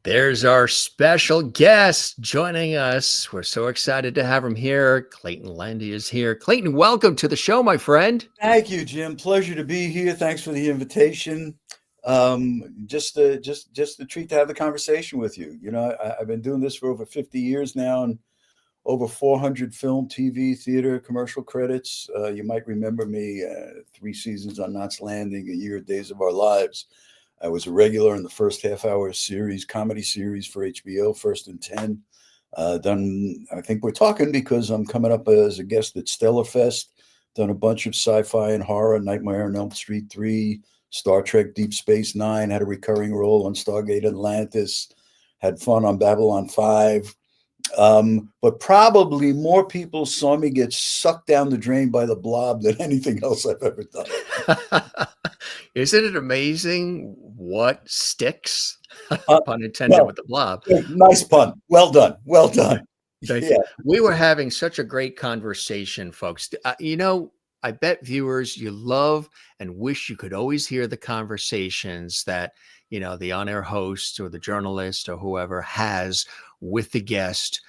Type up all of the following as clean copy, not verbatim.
There's our special guest joining us. We're so excited to have him here. Clayton Landey is here. Clayton, welcome to the show, my friend. Thank you, Jim. Pleasure to be here. Thanks for the invitation. Just a treat to have the conversation with you. I've been doing this for over 50 years now, and over 400 film, TV, theater, commercial credits. You might remember me, 3 seasons on Knots Landing, a year of Days of Our Lives. I was a regular in the first half-hour series, comedy series for HBO, First and 10. Done. I think we're talking because I'm coming up as a guest at Stellar Fest. Done a bunch of sci-fi and horror, Nightmare on Elm Street 3, Star Trek Deep Space Nine, had a recurring role on Stargate Atlantis, had fun on Babylon 5. But probably more people saw me get sucked down the drain by the Blob than anything else I've ever done. Isn't it amazing what sticks? Uh, Pun intended well, with the Blob. nice pun. Well done. Well done. Thank Yeah. you. We were having such a great conversation, folks. I bet viewers you love and wish you could always hear the conversations that, the on-air host or the journalist or whoever has with the guest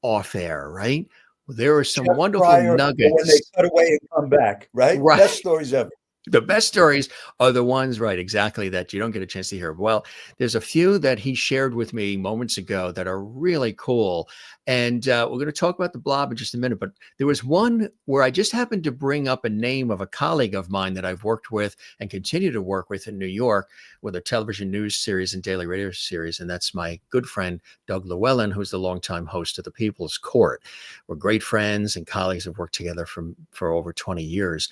off air, right? There are some Just wonderful prior, when they nuggets. cut away and come back, right? Right. Best stories ever. The best stories are the ones, right, exactly, that you don't get a chance to hear. Well, there's a few that he shared with me moments ago that are really cool. And we're going to talk about the Blob in just a minute. But there was one where I just happened to bring up a name of a colleague of mine that I've worked with and continue to work with in New York with a television news series and daily radio series. And that's my good friend, Doug Llewellyn, who's the longtime host of the People's Court. We're great friends and colleagues, have worked together for over 20 years.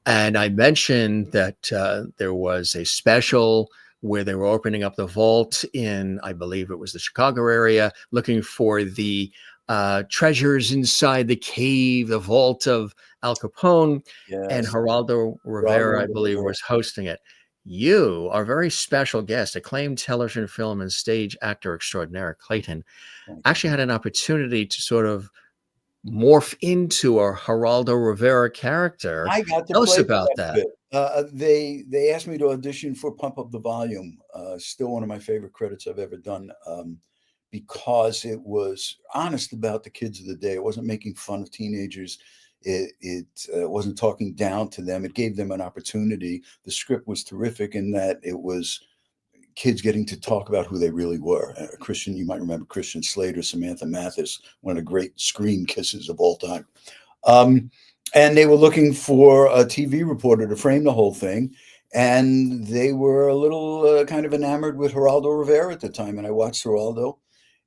And I mentioned that there was a special where they were opening up the vault in, I believe it was the Chicago area, looking for the treasures inside the cave, the vault of Al Capone. Yes. And Geraldo Rivera, I believe, was hosting it. You are a very special guest, acclaimed television, film, and stage actor extraordinaire, Clayton. Actually had an opportunity to sort of morph into a Geraldo Rivera character. I got to Tell us play about that. They asked me to audition for Pump Up the Volume. Still one of my favorite credits I've ever done, because it was honest about the kids of the day. It wasn't making fun of teenagers. It wasn't talking down to them. It gave them an opportunity. The script was terrific in that it was kids getting to talk about who they really were. Christian, you might remember Christian Slater, Samantha Mathis, one of the great screen kisses of all time. And they were looking for a TV reporter to frame the whole thing. And they were a little kind of enamored with Geraldo Rivera at the time. And I watched Geraldo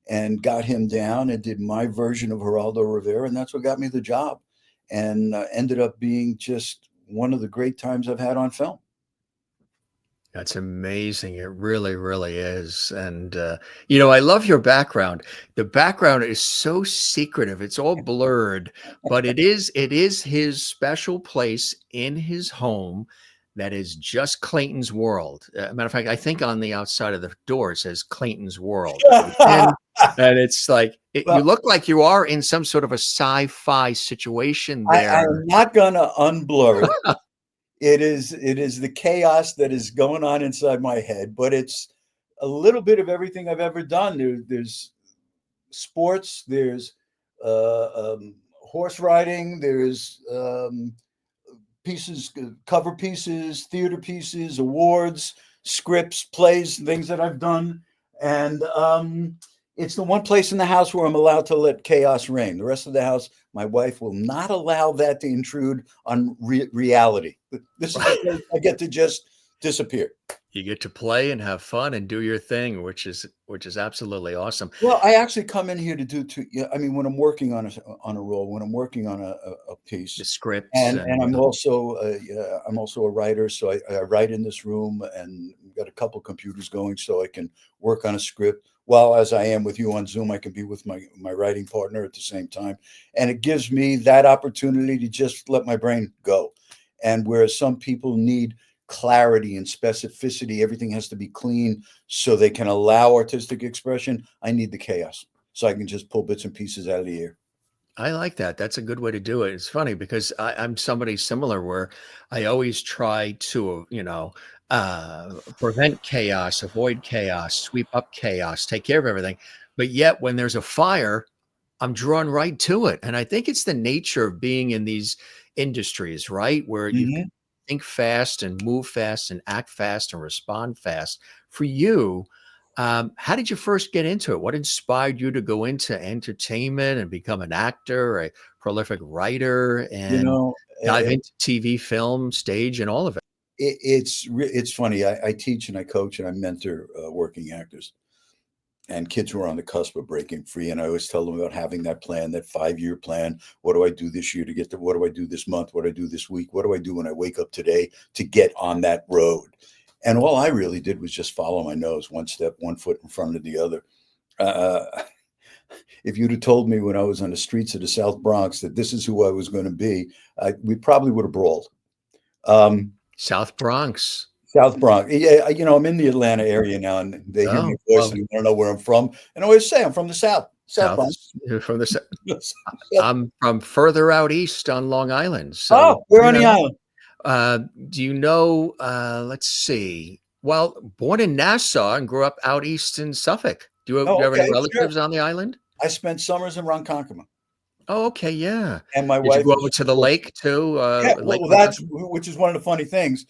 and got him down and did my version of Geraldo Rivera. And that's what got me the job, and ended up being just one of the great times I've had on film. That's amazing. It really, really is. And, I love your background. The background is so secretive. It's all blurred, but it is his special place in his home that is just Clayton's world. Matter of fact, I think on the outside of the door it says Clayton's world. And it's like, you look like you are in some sort of a sci-fi situation there. I'm not going to unblur it. It is the chaos that is going on inside my head, but it's a little bit of everything I've ever done. There's sports, there's horse riding, there's pieces, cover pieces, theater pieces, awards, scripts, plays, things that I've done. And it's the one place in the house where I'm allowed to let chaos reign. The rest of the house, my wife will not allow that to intrude on reality. This is the place I get to just disappear. You get to play and have fun and do your thing, which is absolutely awesome. Well, I actually come in here to do when I'm working on a role, when I'm working on a piece, The scripts, and I'm also a writer, so I write in this room, and we've got a couple computers going, so I can work on a script. While as I am with you on Zoom, I can be with my writing partner at the same time, and it gives me that opportunity to just let my brain go. And whereas some people need clarity and specificity, everything has to be clean so they can allow artistic expression, I need the chaos so I can just pull bits and pieces out of the air. I like that. That's a good way to do it. It's funny because I'm somebody similar where I always try to, prevent chaos, avoid chaos, sweep up chaos, take care of everything. But yet, when there's a fire, I'm drawn right to it. And I think it's the nature of being in these industries, right? Where you've got Hmm. to think fast and move fast and act fast and respond fast. For you, how did you first get into it? What inspired you to go into entertainment and become an actor, a prolific writer, You and know, dive into TV, film, stage, and all of it? it's funny. I teach and I coach and I mentor working actors and kids who are on the cusp of breaking free. And I always tell them about having that plan, that 5-year plan. What do I do this year to get to? What do I do this month? What do I do this week? What do I do when I wake up today to get on that road? And all I really did was just follow my nose, one step, one foot in front of the other. Uh, if you'd have told me when I was on the streets of the South Bronx that this is who I was going to be, we probably would have brawled. Um, South Bronx. South Bronx. Yeah, I'm in the Atlanta area now, and they hear my Oh, voice well, and they want to know where I'm from. And I always say I'm from the South, South South Bronx. is from the. I'm from further out east on Long Island, so Oh, we're on the island. Uh, do you know? Let's see. Well, born in Nassau and grew up out east in Suffolk. Do Oh, you have any okay, sure. relatives on the island? I spent summers in Ronkonkoma, Oh, okay, yeah. and my Did you wife go was, out to of the course, lake too? yeah. Lake Well, that's Ronkonkoma? which is one of the funny things.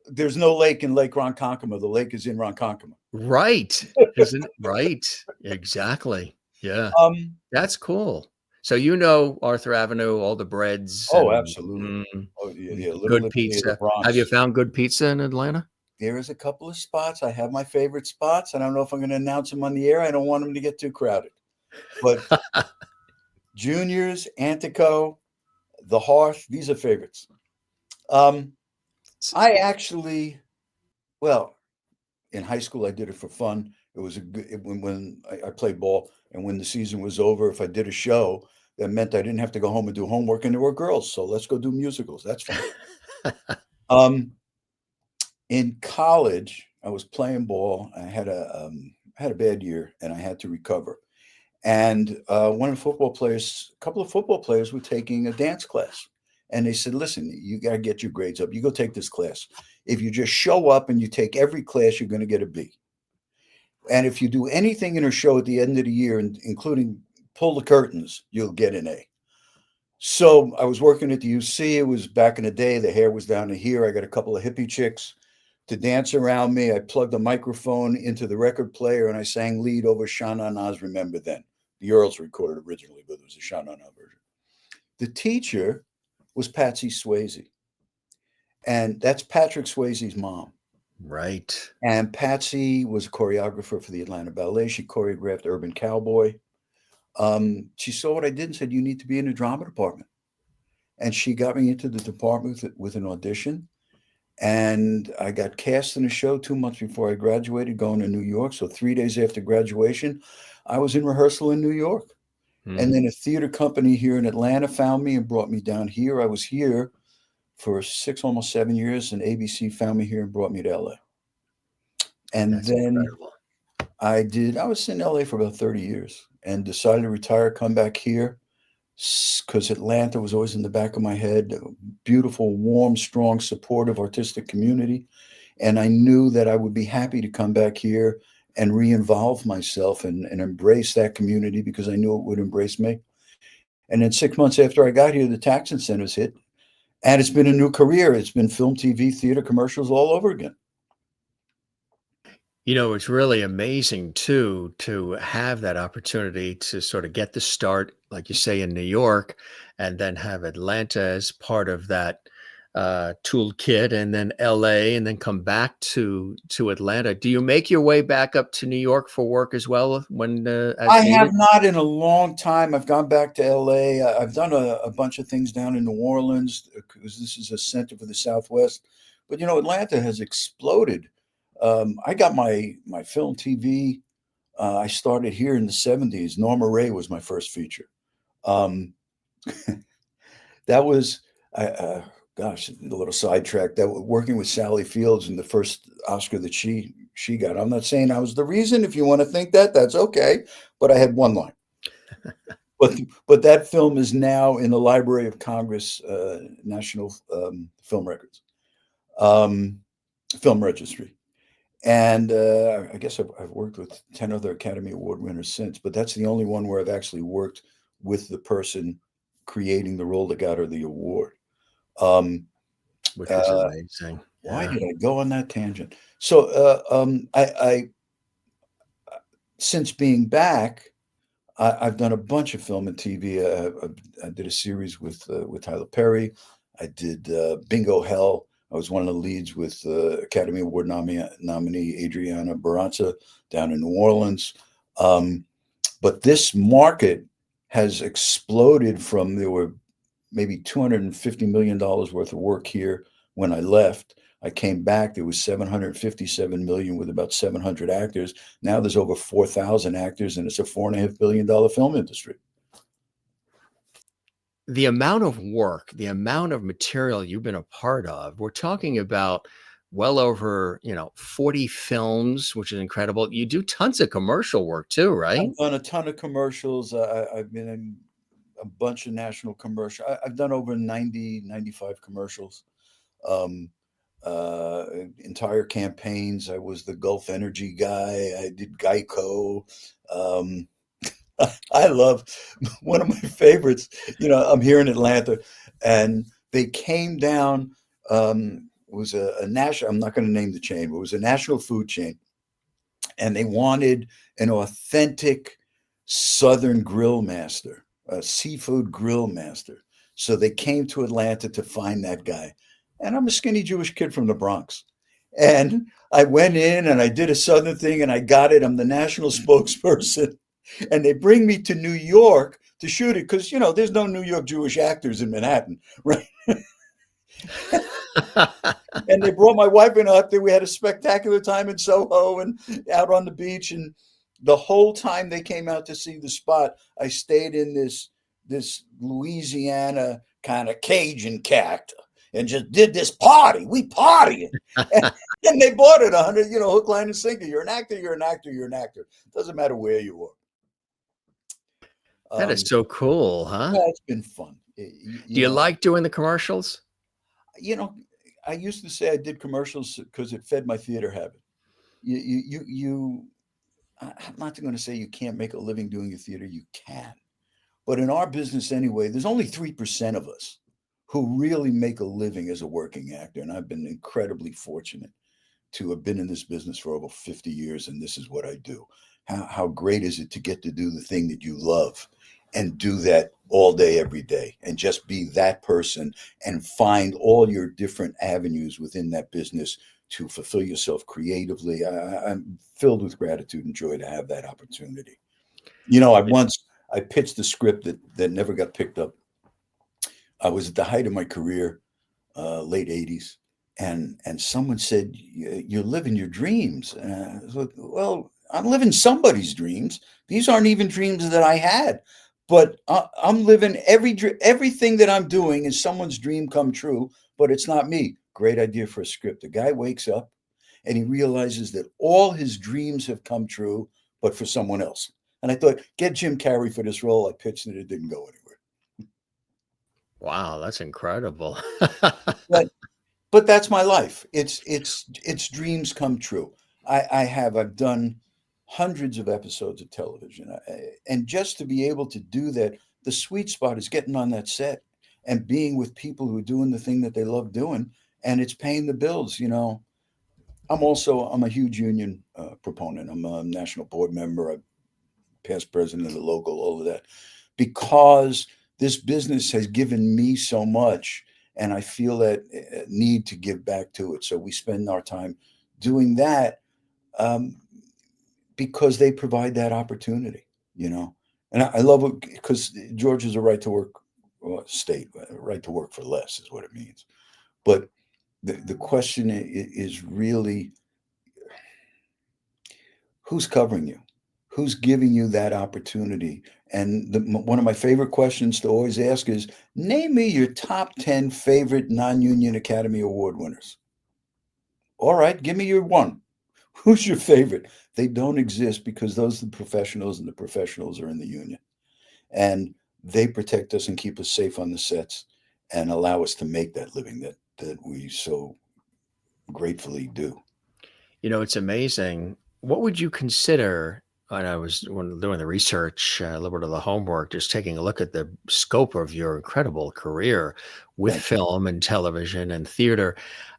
There's no lake in Lake Ronkonkoma. The lake is in Ronkonkoma. Right, isn't it? Right, exactly. Yeah, Um, that's cool. So you know Arthur Avenue, all the breads oh, and absolutely. Oh, yeah, yeah. Little good Italy of the pizza. Have you Bronx. found good pizza in Atlanta? There is a couple of spots. I have my favorite spots. I don't know if I'm going to announce them on the air. I don't want them to get too crowded. But Juniors, Antico, The Hearth, these are favorites. Um, I actually, well, in high school, I did it for fun. It was a good when I played ball, and when the season was over, if I did a show, that meant I didn't have to go home and do homework, and there were girls, so let's go do musicals. That's fun. Um, in college, I was playing ball. I had a bad year, and I had to recover. And one of the football players, a couple of football players, were taking a dance class, and they said, "Listen, you got to get your grades up. You go take this class. If you just show up and you take every class, you're going to get a B. And if you do anything in a show at the end of the year, including pull the curtains, you'll get an A." So I was working at the UC. It was back in the day. The hair was down to here. I got a couple of hippie chicks to dance around me. I plugged a microphone into the record player and I sang lead over Sha Na Na's Remember Then. The Earls recorded originally, but it was a Sha Na Na version. The teacher was Patsy Swayze, and that's Patrick Swayze's mom. Right. And Patsy was a choreographer for the Atlanta Ballet. She choreographed Urban Cowboy. She saw what I did and said, "You need to be in the drama department." And she got me into the department with an audition. And I got cast in a show 2 months before I graduated, going to New York. So 3 days after graduation, I was in rehearsal in New York. And Hmm. then a theater company here in Atlanta found me and brought me down here. I was here for 6, almost 7 years, and ABC found me here and brought me to LA. And That's then incredible. I was in LA for about 30 years and decided to retire, come back here because Atlanta was always in the back of my head. A beautiful, warm, strong, supportive, artistic community. And I knew that I would be happy to come back here and re-involve myself and embrace that community because I knew it would embrace me. And then 6 months after I got here, the tax incentives hit. And it's been a new career. It's been film, TV, theater, commercials all over again. It's really amazing too to have that opportunity to sort of get the start, like you say, in New York, and then have Atlanta as part of that toolkit, and then LA, and then come back to Atlanta. Do you make your way back up to New York for work as well when I as have needed? not in a long time. I've gone back to LA. I've done a bunch of things down in New Orleans because this is a center for the Southwest. But Atlanta has exploded. I got my film TV. I started here in the '70s. Norma Ray was my first feature. Um, that was, gosh, a little sidetrack. That working with Sally Fields and the first Oscar that she got. I'm not saying I was the reason. If you want to think that, that's okay. But I had one line. but that film is now in the Library of Congress, National Film Records, um, Film Registry. And I guess I've worked with 10 other Academy Award winners since, but that's the only one where I've actually worked with the person creating the role that got her the award. Um, Which was uh, amazing. why Yeah. did I go on that tangent? So I since being back, I've done a bunch of film and TV. I did a series with Tyler Perry. I did Bingo Hell. I was one of the leads with Academy Award nominee Adriana Barraza down in New Orleans. But this market has exploded from there were maybe $250 million worth of work here when I left. I came back, there was 757 million with about 700 actors. Now there's over 4,000 actors, and it's a $4.5 billion film industry. The amount of work, the amount of material you've been a part of, we're talking about well over, 40 films, which is incredible. You do tons of commercial work too, right? I've done a ton of commercials. I've been in a bunch of national commercials. I've done over 90, 95 commercials. Um, uh, Entire campaigns. I was the Gulf Energy guy. I did Geico. Um, I love one of my favorites. I'm here in Atlanta, and they came down. It was a national. I'm not going to name the chain, but it was a national food chain, and they wanted an authentic Southern grill master, a seafood grill master. So they came to Atlanta to find that guy. And I'm a skinny Jewish kid from the Bronx. And I went in and I did a Southern thing and I got it. I'm the national spokesperson. And they bring me to New York to shoot it because, there's no New York Jewish actors in Manhattan, right? And they brought my wife and I up there. We had a spectacular time in Soho and out on the beach. And the whole time they came out to see the spot, I stayed in this Louisiana kind of Cajun character and just did this party. We partying. And they bought it 100, hook, line, and sinker. You're an actor, you're an actor, you're an actor. Doesn't matter where you are. That is so cool, huh? Yeah, it's been fun. Do you like doing the commercials? You know, I used to say I did commercials because it fed my theater habit. I'm not going to say you can't make a living doing your theater. You can. But in our business anyway, there's only 3% of us who really make a living as a working actor. And I've been incredibly fortunate to have been in this business for over 50 years. And this is what I do. How great is it to get to do the thing that you love and do that all day, every day, and just be that person and find all your different avenues within that business to fulfill yourself creatively. I'm filled with gratitude and joy to have that opportunity. I pitched a script that never got picked up. I was at the height of my career, late 80s, and someone said, "You're living your dreams." And I was like, "Well, I'm living somebody's dreams. These aren't even dreams that I had, but I'm living everything that I'm doing is someone's dream come true, but it's not me." Great idea for a script. The guy wakes up and he realizes that all his dreams have come true, but for someone else. And I thought, get Jim Carrey for this role. I pitched it. It didn't go anywhere. Wow, that's incredible. But that's my life. It's dreams come true. I've done hundreds of episodes of television, and just to be able to do that, the sweet spot is getting on that set and being with people who are doing the thing that they love doing, and it's paying the bills. I'm a huge union proponent. I'm a national board member. I'm past president of the local, all of that, because this business has given me so much, and I feel that need to give back to it. So we spend our time doing that um, because they provide that opportunity, And I love it because Georgia's a right to work state, right to work for less is what it means. But the question is really, who's covering you? Who's giving you that opportunity? And one of my favorite questions to always ask is, name me your top 10 favorite non-union Academy Award winners. All right, give me your one. Who's your favorite? They don't exist because those are the professionals, and the professionals are in the union. and they protect us and keep us safe on the sets and allow us to make that living that we so gratefully do. It's amazing. What would you consider? And I was when doing the research, a little bit of the homework, just taking a look at the scope of your incredible career with Thank you. film and television and theater.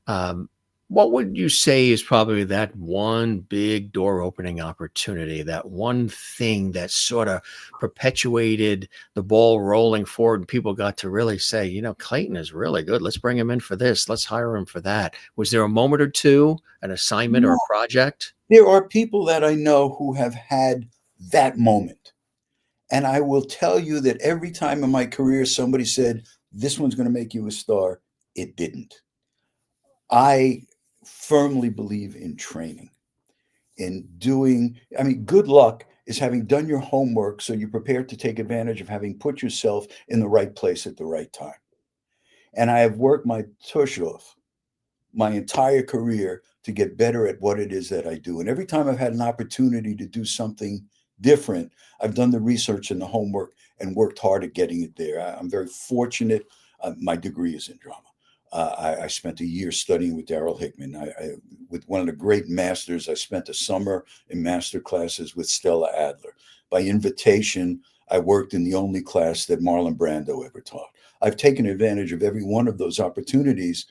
Um, what would you say is probably that one big door opening opportunity, that one thing that sort of perpetuated the ball rolling forward and people got to really say, Clayton is really good. Let's bring him in for this. Let's hire him for that. Was there a moment or two, an assignment or a No, project? there are people that I know who have had that moment. And I will tell you that every time in my career somebody said, this one's going to make you a star, it didn't. I firmly believe in training, in doing, I mean, good luck is having done your homework so you're prepared to take advantage of having put yourself in the right place at the right time. And I have worked my tush off my entire career to get better at what it is that I do. And every time I've had an opportunity to do something different, I've done the research and the homework and worked hard at getting it there. I'm very fortunate. My degree is in drama. I spent a year studying with Daryl Hickman. With one of the great masters, I spent a summer in master classes with Stella Adler. By invitation, I worked in the only class that Marlon Brando ever taught. I've taken advantage of every one of those opportunities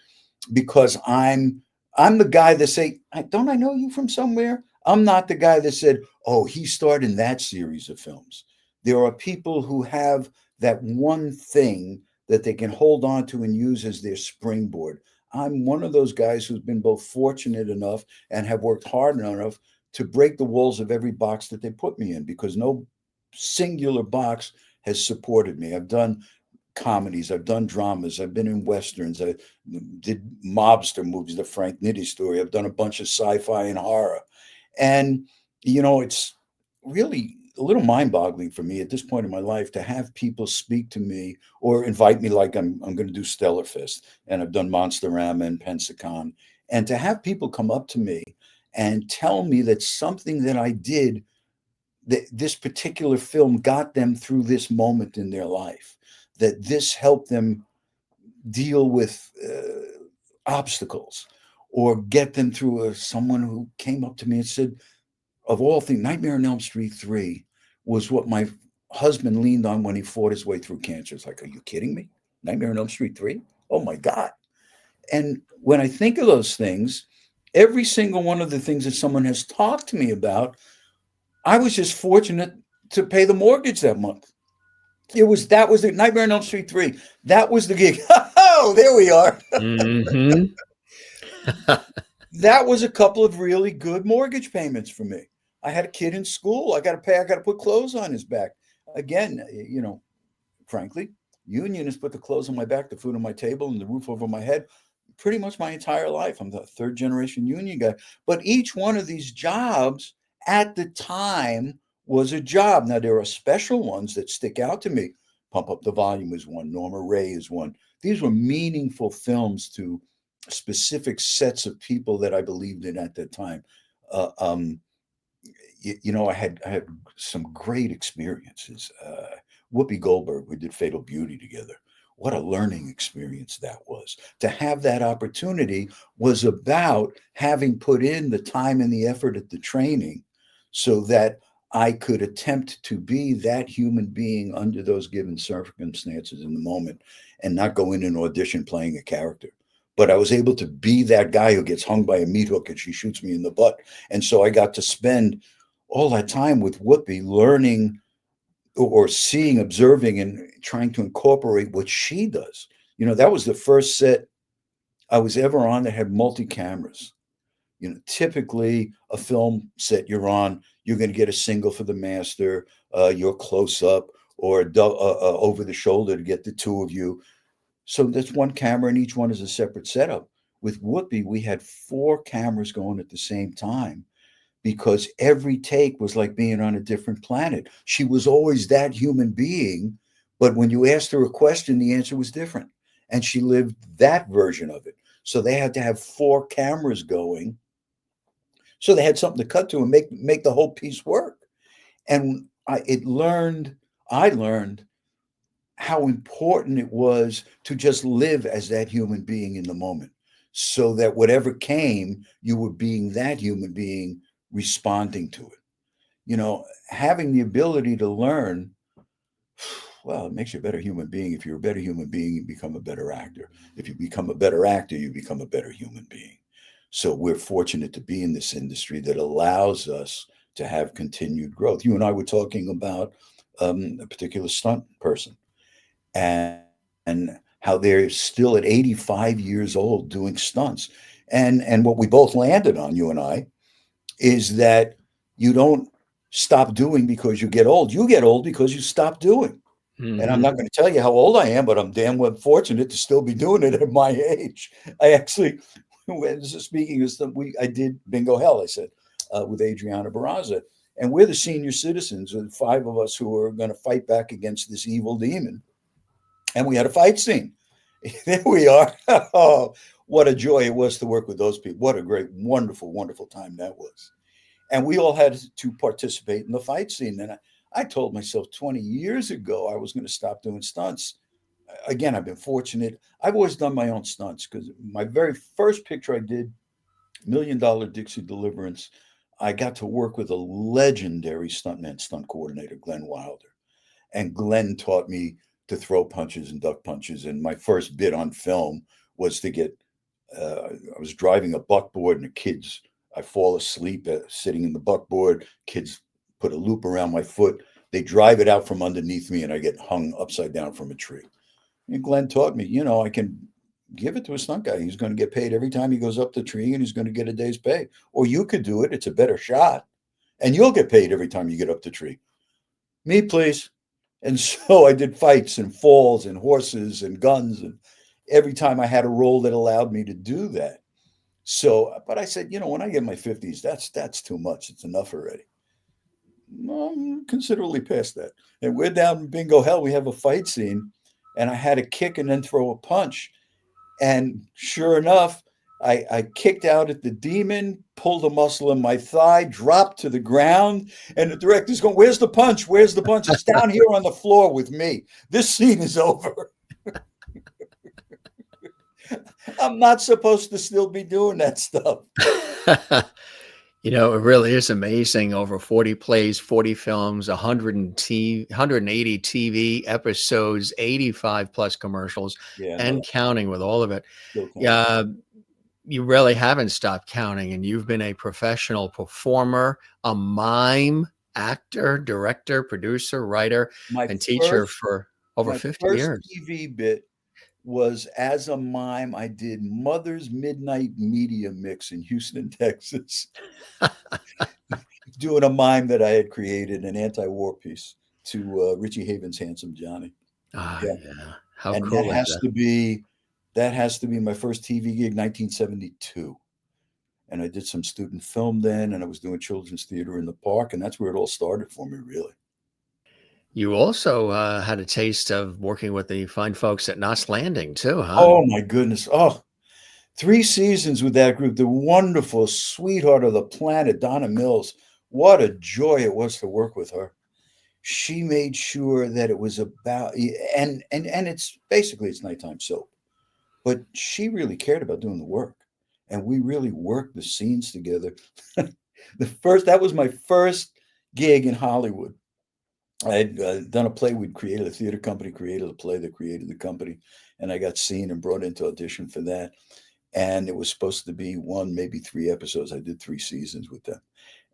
because I'm the guy that say, don't I know you from somewhere? I'm not the guy that said, oh, he starred in that series of films. There are people who have that one thing that they can hold on to and use as their springboard. I'm one of those guys who's been both fortunate enough and have worked hard enough to break the walls of every box that they put me in, because no singular box has supported me. I've done comedies, I've done dramas, I've been in westerns, I did mobster movies, the Frank Nitti story, I've done a bunch of sci-fi and horror. And it's really a little mind-boggling for me at this point in my life to have people speak to me or invite me, like I'm going to do Stellarfest, and I've done Monsterama and Pensacon, and to have people come up to me and tell me that something that I did, that this particular film got them through this moment in their life, that this helped them deal with obstacles, or get them through someone who came up to me and said, of all things, Nightmare on Elm Street 3 was what my husband leaned on when he fought his way through cancer. It's like, are you kidding me? Nightmare on Elm Street 3? Oh my God. And when I think of those things, every single one of the things that someone has talked to me about, I was just fortunate to pay the mortgage that month. That was the Nightmare on Elm Street 3. That was the gig. Oh, there we are. Hmm. That was a couple of really good mortgage payments for me. I had a kid in school. I got to pay. I got to put clothes on his back. Again, frankly, union has put the clothes on my back, the food on my table, and the roof over my head pretty much my entire life. I'm the third generation union guy. But each one of these jobs at the time was a job. Now, there are special ones that stick out to me. Pump Up the Volume is one. Norma Ray is one. These were meaningful films to specific sets of people that I believed in at that time. Uh, um, I had some great experiences. Whoopi Goldberg, we did Fatal Beauty together. What a learning experience that was. To have that opportunity was about having put in the time and the effort at the training so that I could attempt to be that human being under those given circumstances in the moment, and not go in an audition playing a character. But I was able to be that guy who gets hung by a meat hook and she shoots me in the butt. And so I got to spend all that time with Whoopi, learning or seeing, observing, and trying to incorporate what she does. That was the first set I was ever on that had multi cameras. Typically a film set you're on, you're going to get a single for the master, your close up, or over the shoulder to get the two of you. So that's one camera, and each one is a separate setup. With Whoopi, we had 4 cameras going at the same time, because every take was like being on a different planet. She was always that human being, but when you asked her a question, the answer was different. And she lived that version of it. So they had to have 4 cameras going. So they had something to cut to and make the whole piece work. And I learned how important it was to just live as that human being in the moment, so that whatever came, you were being that human being responding to it. Having the ability to learn, well, it makes you a better human being. If you're a better human being, you become a better actor. If you become a better actor, you become a better human being. So we're fortunate to be in this industry that allows us to have continued growth. You and I were talking about a particular stunt person, and how they're still at 85 years old doing stunts. And what we both landed on, you and I, is that you don't stop doing because you get old. You get old because you stop doing. And I'm Mhm. not going to tell you how old I am, but I'm damn well fortunate to still be doing it at my age. I actually, speaking of stuff, I did Bingo Hell, I said, with Adriana Barraza. And we're the senior citizens, the five of us who are going to fight back against this evil demon. And we had a fight scene. There we are. Oh, what a joy it was to work with those people. What a great, wonderful, wonderful time that was. And we all had to participate in the fight scene. And I told myself 20 years ago I was going to stop doing stunts. Again, I've been fortunate. I've always done my own stunts, because my very first picture I did, $1 Million Dixie Deliverance, I got to work with a legendary stuntman, stunt coordinator, Glenn Wilder. And Glenn taught me to throw punches and duck punches. And my first bit on film was to get, I was driving a buckboard, and I fall asleep sitting in the buckboard. Kids put a loop around my foot. They drive it out from underneath me, and I get hung upside down from a tree. And Glenn taught me, I can give it to a stunt guy. He's going to get paid every time he goes up the tree, and he's going to get a day's pay. Or you could do it. It's a better shot, and you'll get paid every time you get up the tree. Me, please. And so I did fights and falls and horses and guns, and every time I had a role that allowed me to do that. So, but I said, when I get in my 50s, that's too much. It's enough already. I'm considerably past that. And we're down in Bingo Hell. We have a fight scene, and I had to kick and then throw a punch. And sure enough, I kicked out at the demon, pulled a muscle in my thigh, dropped to the ground, and the director's going, "Where's the punch? Where's the punch?" It's down here on the floor with me. This scene is over. I'm not supposed to still be doing that stuff. It really is amazing. Over 40 plays, 40 films, 180 TV episodes, 85 plus commercials, Yeah, no, and counting with all of it. still counting. Yeah, you really haven't stopped counting, and you've been a professional performer, a mime, actor, director, producer, writer, My and teacher first for over my 50 first years. TV bit was as a mime. I did Mother's Midnight Media Mix in Houston, Texas, doing a mime that I had created, an anti-war piece to Richie Havens' Handsome Johnny. Ah, Yeah, yeah. How and that cool is has that? to be my first TV gig, 1972. And I did some student film then, and I was doing children's theater in the park, and that's where it all started for me, really. You also had a taste of working with the fine folks at Knots Landing too, huh? Oh my goodness! Oh, 3 seasons with that group. The wonderful sweetheart of the planet, Donna Mills. What a joy it was to work with her. She made sure that it was about, and it's basically it's nighttime soap, but she really cared about doing the work, and we really worked the scenes together. That was my first gig in Hollywood. I had done a play. We'd created a theater company, created a play that created the company, and I got seen and brought into audition for that. And it was supposed to be one, maybe 3 episodes. I did 3 seasons with them.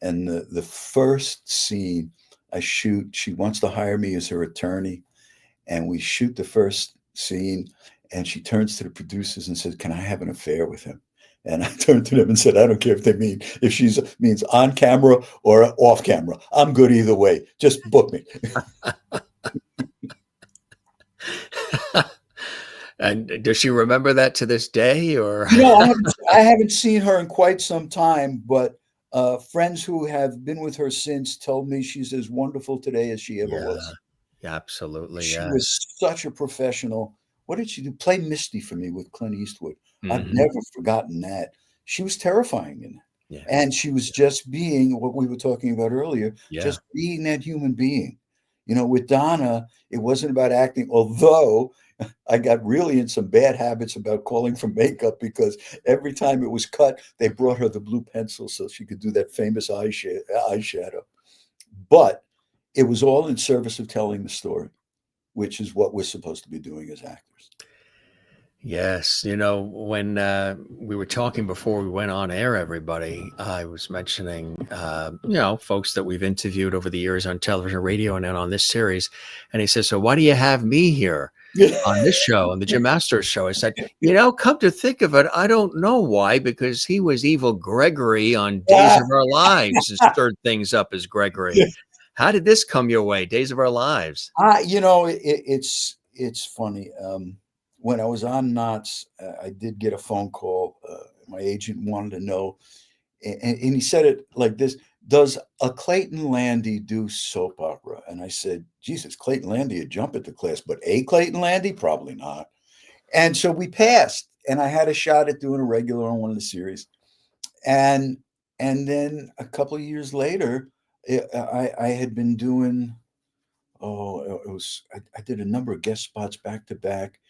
And the first scene I shoot, she wants to hire me as her attorney, and we shoot the first scene, and she turns to the producers and says, "Can I have an affair with him?" And I turned to them and said, "I don't care if she's means on camera or off camera. I'm good either way. Just book me." And does she remember that to this day, or? I haven't seen her in quite some time, but friends who have been with her since told me she's as wonderful today as she ever Yeah, was. yeah, absolutely, She yes. was such a professional. What did she do? Play Misty for me with Clint Eastwood. I've Mhm. never forgotten that. She was terrifying in that. Yeah, And she was just being what we were talking about earlier, yeah. just being that human being. With Donna, it wasn't about acting, although I got really in some bad habits about calling for makeup because every time it was cut, they brought her the blue pencil so she could do that famous eyeshadow. But it was all in service of telling the story, which is what we're supposed to be doing as actors. Yes, when we were talking before we went on air, everybody, I was mentioning, folks that we've interviewed over the years on television, radio, and then on this series. And he says, "So why do you have me here on this show, on the Jim Masters show?" I said, come to think of it, I don't know why, because he was evil Gregory on Days of Our Lives and stirred things up as Gregory. How did this come your way, Days of Our Lives? It's funny. When I was on Knots, I did get a phone call. My agent wanted to know, and he said it like this: "Does a Clayton Landey do soap opera?" And I said, "Jesus, Clayton Landey would jump at the class, but a Clayton Landey, probably not." And so we passed, and I had a shot at doing a regular on one of the series, and then a couple of years later, I had been doing. Oh, I did a number of guest spots back to back.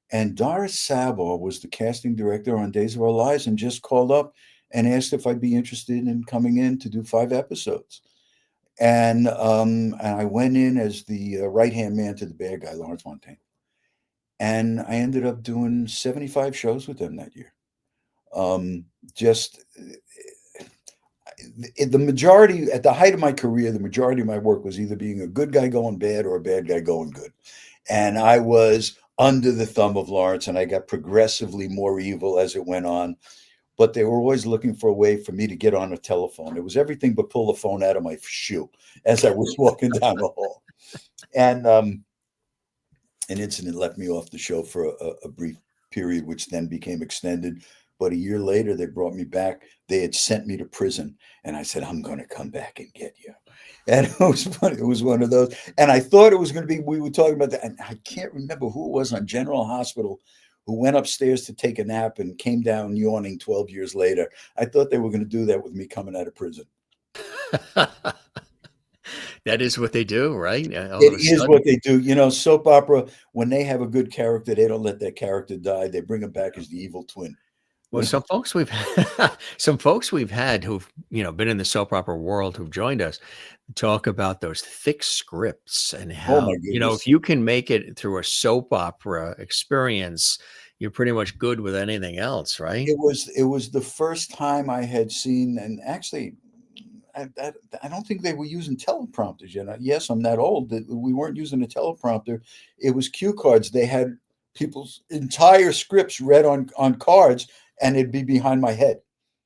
And Doris Sabor was the casting director on Days of Our Lives and just called up and asked if I'd be interested in coming in to do 5 episodes. And I went in as the right-hand man to the bad guy, Lawrence Fontaine. And I ended up doing 75 shows with them that year. Just the majority, at the height of my career, the majority of my work was either being a good guy going bad or a bad guy going good. And I was under the thumb of Lawrence, and I got progressively more evil as it went on. But they were always looking for a way for me to get on a telephone. It was everything but pull the phone out of my shoe as I was walking down the hall. And an incident left me off the show for a brief period, which then became extended. But a year later, they brought me back. They had sent me to prison. And I said, "I'm going to come back and get you." And it was funny. It was one of those. And I thought it was going to be, we were talking about that. And I can't remember who it was on General Hospital who went upstairs to take a nap and came down yawning 12 years later. I thought they were going to do that with me coming out of prison. That is what they do, right? It is what they do. Soap opera, when they have a good character, they don't let that character die. They bring him back as the evil twin. Well, some folks we've had who've been in the soap opera world who've joined us talk about those thick scripts and Oh how my goodness. if you can make it through a soap opera experience, you're pretty much good with anything else, right? It was the first time I had seen, and actually, I don't think they were using teleprompters yet. Yes, I'm that old that we weren't using a teleprompter. It was cue cards. They had people's entire scripts read on cards, and it'd be behind my head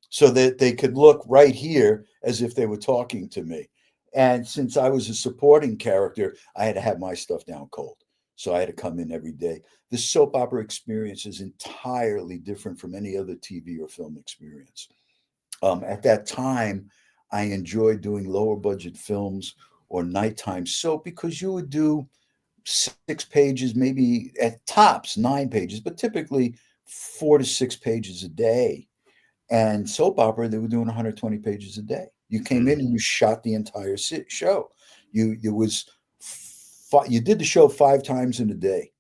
so that they could look right here as if they were talking to me. And since I was a supporting character, I had to have my stuff down cold. So I had to come in every day. The soap opera experience is entirely different from any other TV or film experience. At that time, I enjoyed doing lower budget films or nighttime soap because you would do 6 pages, maybe at tops 9 pages, but typically 4 to 6 pages a day. And soap opera, they were doing 120 pages a day. You came in and you shot the entire show. You did the show 5 times in a day.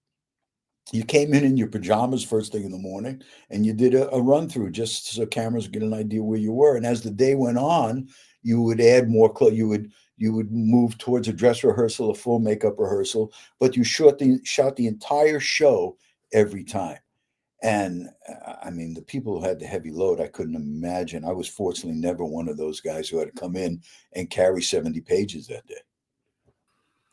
You came in your pajamas first thing in the morning, and you did a run through just so cameras get an idea where you were. And as the day went on, you would add more clothes. You would move towards a dress rehearsal, a full makeup rehearsal, but you shot the entire show every time. And I mean, the people who had the heavy load, I couldn't imagine. I was fortunately never one of those guys who had to come in and carry 70 pages that day.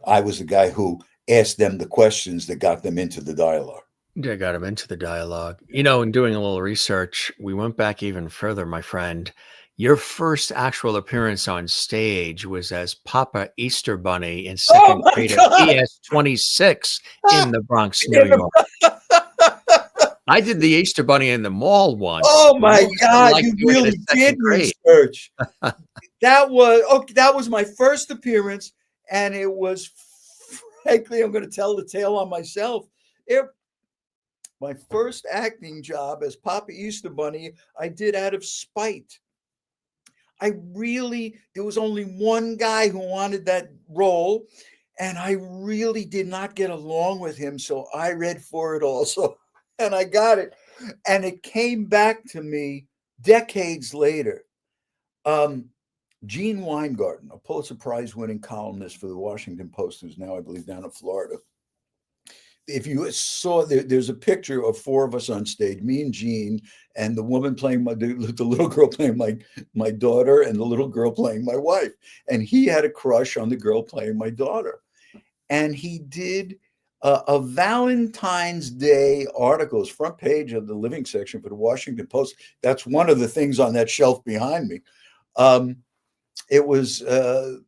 I was the guy who asked them the questions that got them into the dialogue. Yeah, got him into the dialogue. In doing a little research, we went back even further, my friend. Your first actual appearance on stage was as Papa Easter Bunny in second my grade at God! ES 26 in the Bronx, New York. I did the Easter Bunny in the mall once. Oh my God, like you doing it in really second did grade. research. That was my first appearance, and it was, frankly, I'm going to tell the tale on myself. My first acting job as Papa Easter Bunny, I did out of spite. There was only one guy who wanted that role, And I really did not get along with him, so I read for it also, and I got it, and it came back to me decades later. Um, Gene Weingarten, a Pulitzer Prize winning columnist for the Washington Post, who's now, I believe, down in Florida. If you saw there's a picture of four of us on stage, me and Gene, and the woman playing the little girl playing my daughter, and the little girl playing my wife. And he had a crush on the girl playing my daughter. And he did a Valentine's Day articles, front page of the living section for the Washington Post. That's one of the things on that shelf behind me. It was the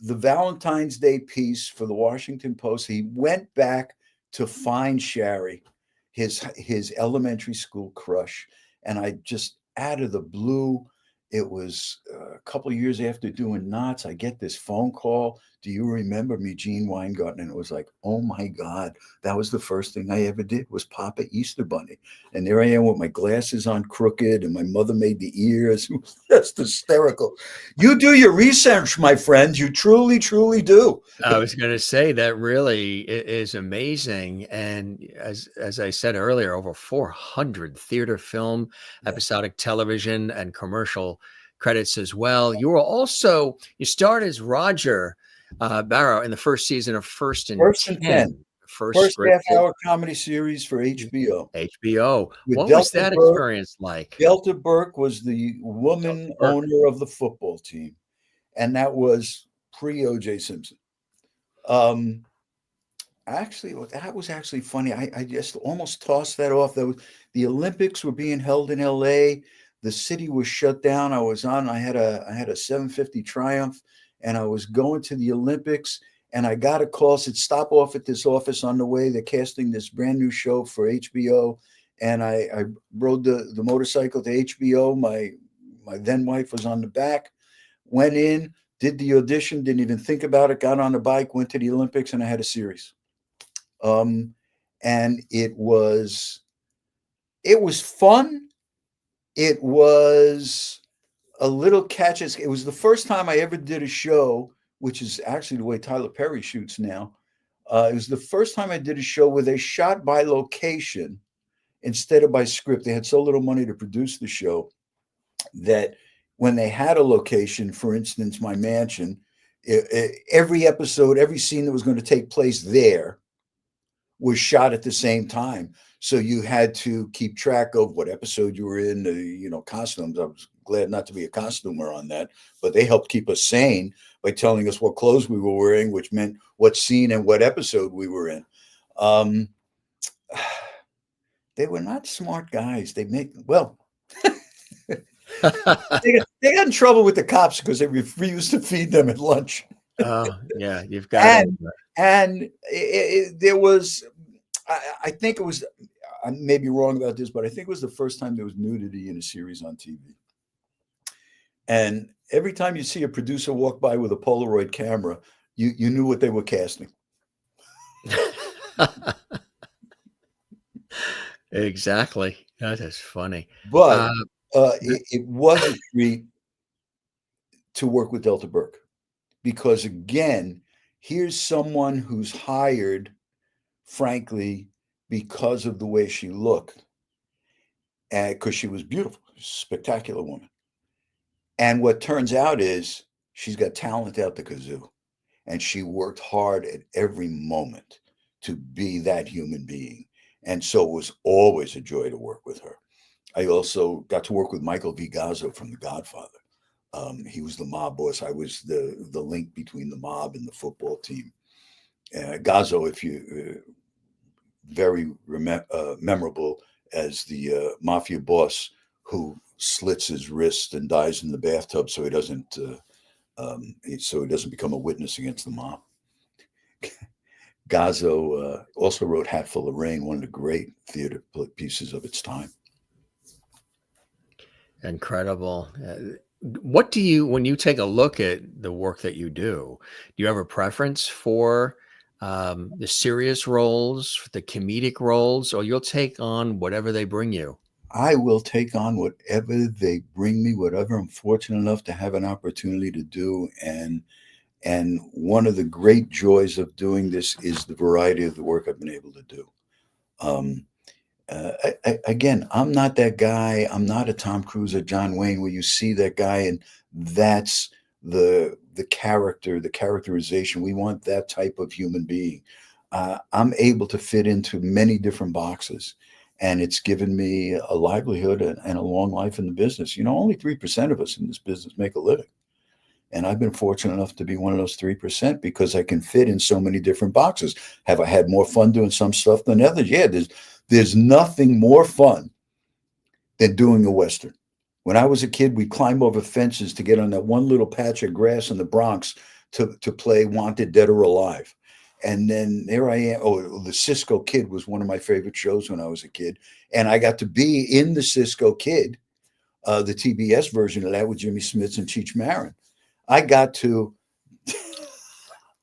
Valentine's Day piece for the Washington Post. He went back to find Shari, his elementary school crush, and I just, out of the blue, it was a couple of years after doing Knots, I get this phone call. Do you remember me, Gene Weingarten? And it was like, oh my God, that was the first thing I ever did, was Papa Easter Bunny. And there I am with my glasses on crooked, and my mother made the ears. It was just hysterical. You do your research, my friend. You truly, truly do. I was going to say that really is amazing. And as I said earlier, over 400 theater, film, episodic television, and commercial credits as well. You starred as Roger Barrow in the first season of First and First and 10. First half-hour comedy series for HBO. HBO. With What Delta was that Burke. experience like? Delta Burke was the woman owner of the football team, and that was pre-O.J. Simpson. Actually, that was actually funny. I just almost tossed that off. The Olympics were being held in LA. The city was shut down. I had a 750 Triumph, and I was going to the Olympics, and I got a call, said, stop off at this office on the way. They're casting this brand new show for HBO. And I rode the motorcycle to HBO. My then wife was on the back, went in, did the audition, didn't even think about it, got on the bike, went to the Olympics, and I had a series. And it was fun. It was a little catches. It was the first time I ever did a show, which is actually the way Tyler Perry shoots now. It was the first time I did a show where they shot by location instead of by script. They had so little money to produce the show that when they had a location, for instance, my mansion, every episode, every scene that was going to take place there was shot at the same time. So you had to keep track of what episode you were in, costumes. I was glad not to be a costumer on that, but they helped keep us sane by telling us what clothes we were wearing, which meant what scene and what episode we were in. They were not smart guys. They got in trouble with the cops because they refused to feed them at lunch. Oh, yeah, you've got and there was, I think it was, I may be wrong about this, but I think it was the first time there was nudity in a series on TV. And every time you see a producer walk by with a Polaroid camera, you knew what they were casting. Exactly. That is funny. But it was a treat to work with Delta Burke, because again, here's someone who's hired, frankly, because of the way she looked, and because she was beautiful, spectacular woman. And what turns out is she's got talent out the kazoo, and she worked hard at every moment to be that human being. And so it was always a joy to work with her. I also got to work with Michael V. Gazzo from The Godfather. He was the mob boss. I was the link between the mob and the football team. Gazzo, if you very memorable as the mafia boss who slits his wrist and dies in the bathtub so he doesn't become a witness against the mob. Gazzo also wrote Hatful of Rain, one of the great theater pieces of its time. Incredible. What do you, when you take a look at the work that you do you have a preference for the serious roles, the comedic roles, or you'll take on whatever they bring you? I will take on whatever they bring me, whatever I'm fortunate enough to have an opportunity to do. And And one of the great joys of doing this is the variety of the work I've been able to do. Um, Again, I'm not that guy. I'm not a Tom Cruise or John Wayne where you see that guy and that's the character, the characterization. We want that type of human being. I'm able to fit into many different boxes, and it's given me a livelihood and a long life in the business. You know, only 3% of us in this business make a living. And I've been fortunate enough to be one of those 3% because I can fit in so many different boxes. Have I had more fun doing some stuff than others? Yeah, there's nothing more fun than doing a Western. When I was a kid, we'd climb over fences to get on that one little patch of grass in the Bronx to play Wanted Dead or Alive. And then there I am. Oh, the Cisco Kid was one of my favorite shows when I was a kid. And I got to be in the Cisco Kid, the TBS version of that with Jimmy Smits and Cheech Marin. I got to,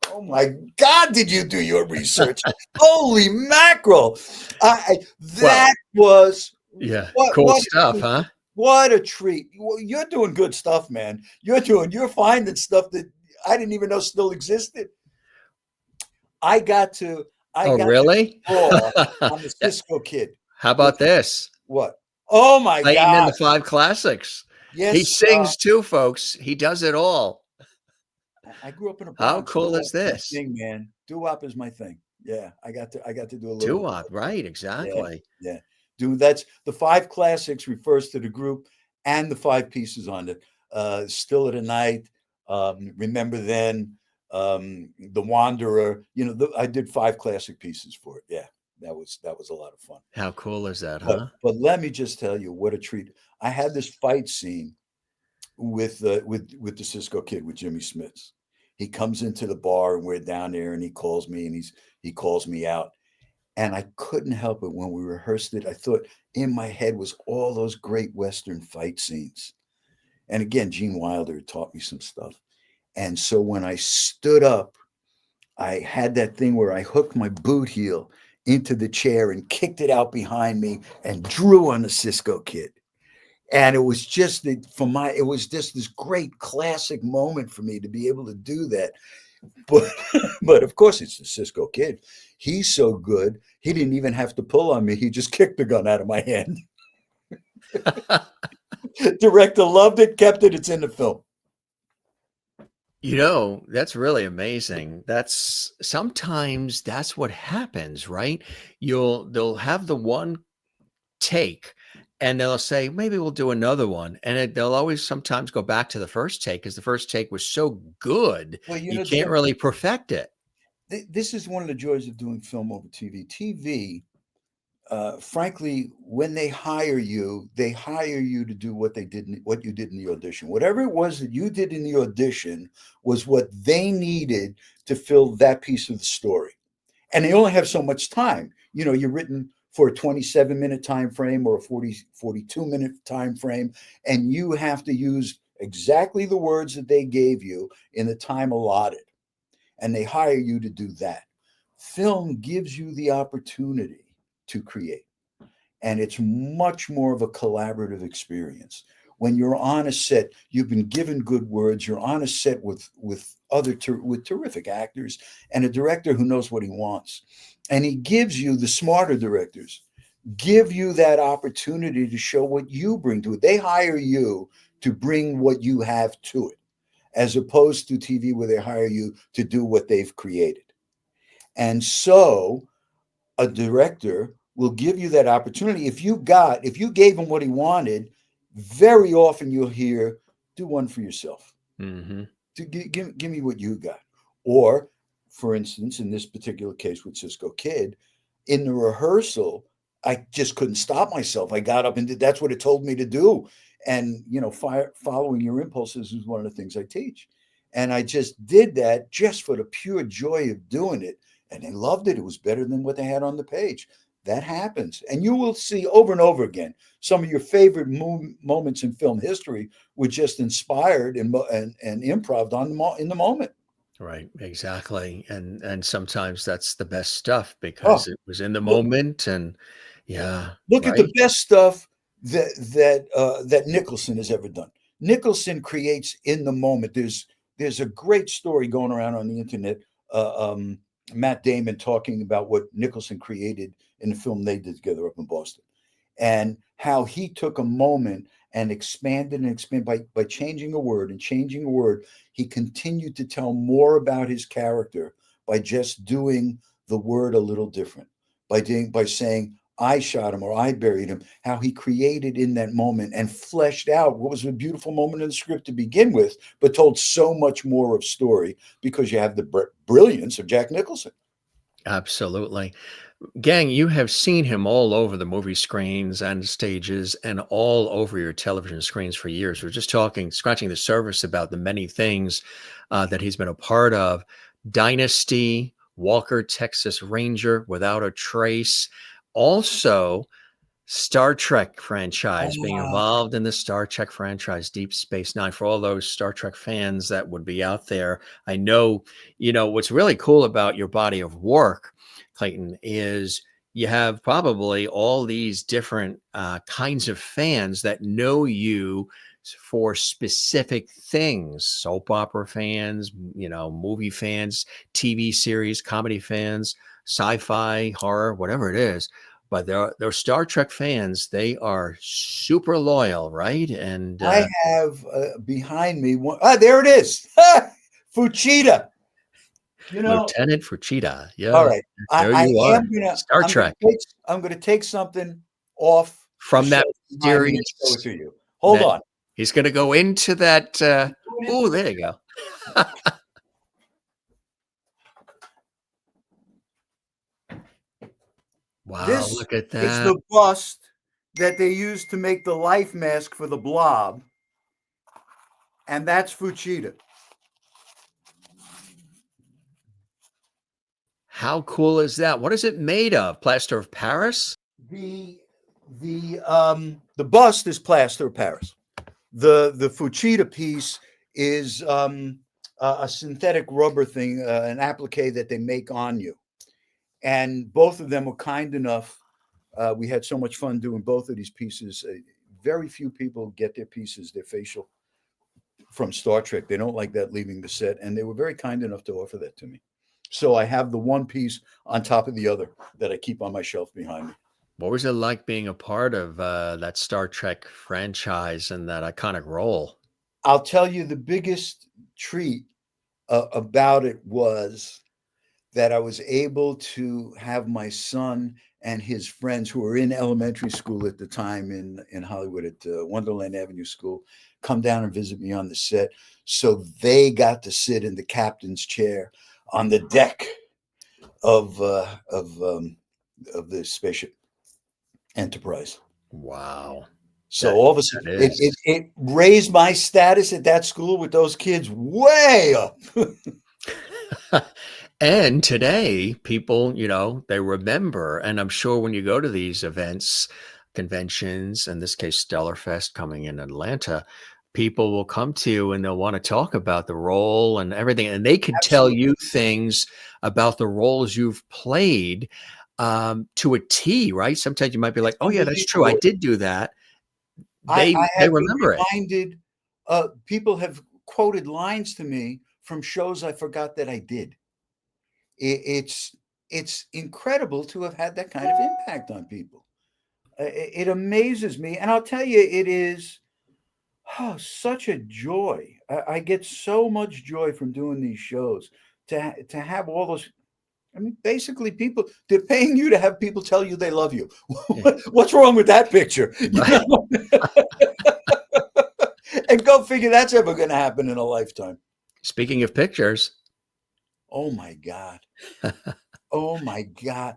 oh my God, did you do your research? Holy mackerel. That was, Yeah, what, cool what, stuff, huh? what a treat. Well, you're doing good stuff, man. You're finding stuff that I didn't even know still existed. I got to Oh, really? draw on the Cisco Kid. How about this? What? Oh my Clayton in the God. 5 classics. He Yes. sings too, folks. He does it all. I grew up in the How Bronx. cool Doo-wop is is my this? thing, man. Doo-wop is my thing. Yeah, I got to do a little bit. Doo-wop, right? Yeah, Exactly. yeah. Dude, that's the 5 classics refers to the group and the 5 pieces on it. Still of the Night, Remember Then, The Wanderer. You know, I did 5 classic pieces for it. Yeah, that was a lot of fun. How cool is that, But huh? but let me just tell you what a treat. I had this fight scene with the Cisco Kid with Jimmy Smits. He comes into the bar and we're down there and he calls me and he calls me out. And I couldn't help it when we rehearsed it. I thought in my head was all those great Western fight scenes. And again, Gene Wilder had taught me some stuff. And so when I stood up, I had that thing where I hooked my boot heel into the chair and kicked it out behind me and drew on the Cisco Kid. And it was just it was just this great classic moment for me to be able to do that. But but of course it's the Cisco Kid. He's so good. He didn't even have to pull on me. He just kicked the gun out of my hand. Director loved it, kept it. It's in the film. You know, that's really amazing. Sometimes that's what happens, right? They'll have the one take and they'll say, maybe we'll do another one. And they'll always sometimes go back to the first take because the first take was so good, Well, you you know, can't really perfect it. this is one of the joys of doing film over TV. TV, frankly, when they hire you to do what you did in the audition. Whatever it was that you did in the audition was what they needed to fill that piece of the story. And they only have so much time. You know, you're written for a 27-minute time frame or a 42-minute time frame, and you have to use exactly the words that they gave you in the time allotted. And they hire you to do that. Film gives you the opportunity to create, and it's much more of a collaborative experience. When you're on a set, you've been given good words. You're on a set with with terrific actors and a director who knows what he wants, and he gives you the smarter directors give you that opportunity to show what you bring to it. They hire you to bring what you have to it, as opposed to TV where they hire you to do what they've created. And so a director will give you that opportunity. If you gave him what he wanted, very often you'll hear, do one for yourself. Mm-hmm. Give me what you got. Or, for instance, in this particular case with Cisco Kid, in the rehearsal, I just couldn't stop myself. I got up and did, that's what it told me to do. And, you know, following your impulses is one of the things I teach. And I just did that just for the pure joy of doing it. And they loved it. It was better than what they had on the page. That happens. And you will see over and over again, some of your favorite moments in film history were just inspired and improv in the moment. Right, exactly. And sometimes that's the best stuff because Oh, it was in the look, moment and yeah, look at the right? best stuff that Nicholson has ever done. Nicholson creates in the moment. there's a great story going around on the internet. Matt Damon talking about what Nicholson created in the film they did together up in Boston, and how he took a moment and expanded and expanded by changing a word and changing a word. He continued to tell more about his character by just doing the word a little different, by saying, I shot him or I buried him, how he created in that moment and fleshed out what was a beautiful moment in the script to begin with, but told so much more of story because you have the brilliance of Jack Nicholson. Absolutely. Gang, you have seen him all over the movie screens and stages and all over your television screens for years. We're just scratching the surface about the many things that he's been a part of. Dynasty, Walker, Texas Ranger, Without a Trace. Also, Star Trek franchise, being involved in the Star Trek franchise, Deep Space Nine. For all those Star Trek fans that would be out there, I know, what's really cool about your body of work, Clayton, is you have probably all these different kinds of fans that know you for specific things. Soap opera fans, movie fans, TV series, comedy fans, sci-fi, horror, whatever it is. But they're Star Trek fans. They are super loyal, right? And I have behind me one. There it is, Fuchida. Lieutenant Fuchida. Yeah. All right. There you are. Star Trek. I'm gonna take something off from that mysterious. Show it to you. Hold on. He's gonna go into that. Oh, there you go. Wow, look at that. It's the bust that they used to make the life mask for the Blob. And that's Fuchida. How cool is that? What is it made of? Plaster of Paris? The bust is plaster of Paris. The Fuchida piece is a synthetic rubber thing, an applique that they make on you. And both of them were kind enough. We had so much fun doing both of these pieces. Very few people get their pieces, their facial, from Star Trek. They don't like that leaving the set. And they were very kind enough to offer that to me. So I have the one piece on top of the other that I keep on my shelf behind me. What was it like being a part of that Star Trek franchise and that iconic role? I'll tell you the biggest treat about it was that I was able to have my son and his friends who were in elementary school at the time in Hollywood at Wonderland Avenue School come down and visit me on the set. So they got to sit in the captain's chair on the deck of the spaceship Enterprise. Wow. So all of a sudden, it raised my status at that school with those kids way up. And today, people, they remember. And I'm sure when you go to these events, conventions, in this case, Stellar Fest coming in Atlanta, people will come to you and they'll want to talk about the role and everything. And they can tell you things about the roles you've played to a T, right? Sometimes you might be like, oh, yeah, that's true. I did do that. They remember it. People have quoted lines to me from shows I forgot that I did. It's incredible to have had that kind of impact on people. It amazes me. And I'll tell you, it is such a joy. I get so much joy from doing these shows to have all those. I mean, basically, they're paying you to have people tell you they love you. What's wrong with that picture? And go figure that's ever going to happen in a lifetime. Speaking of pictures. Oh, my God. Oh, my God.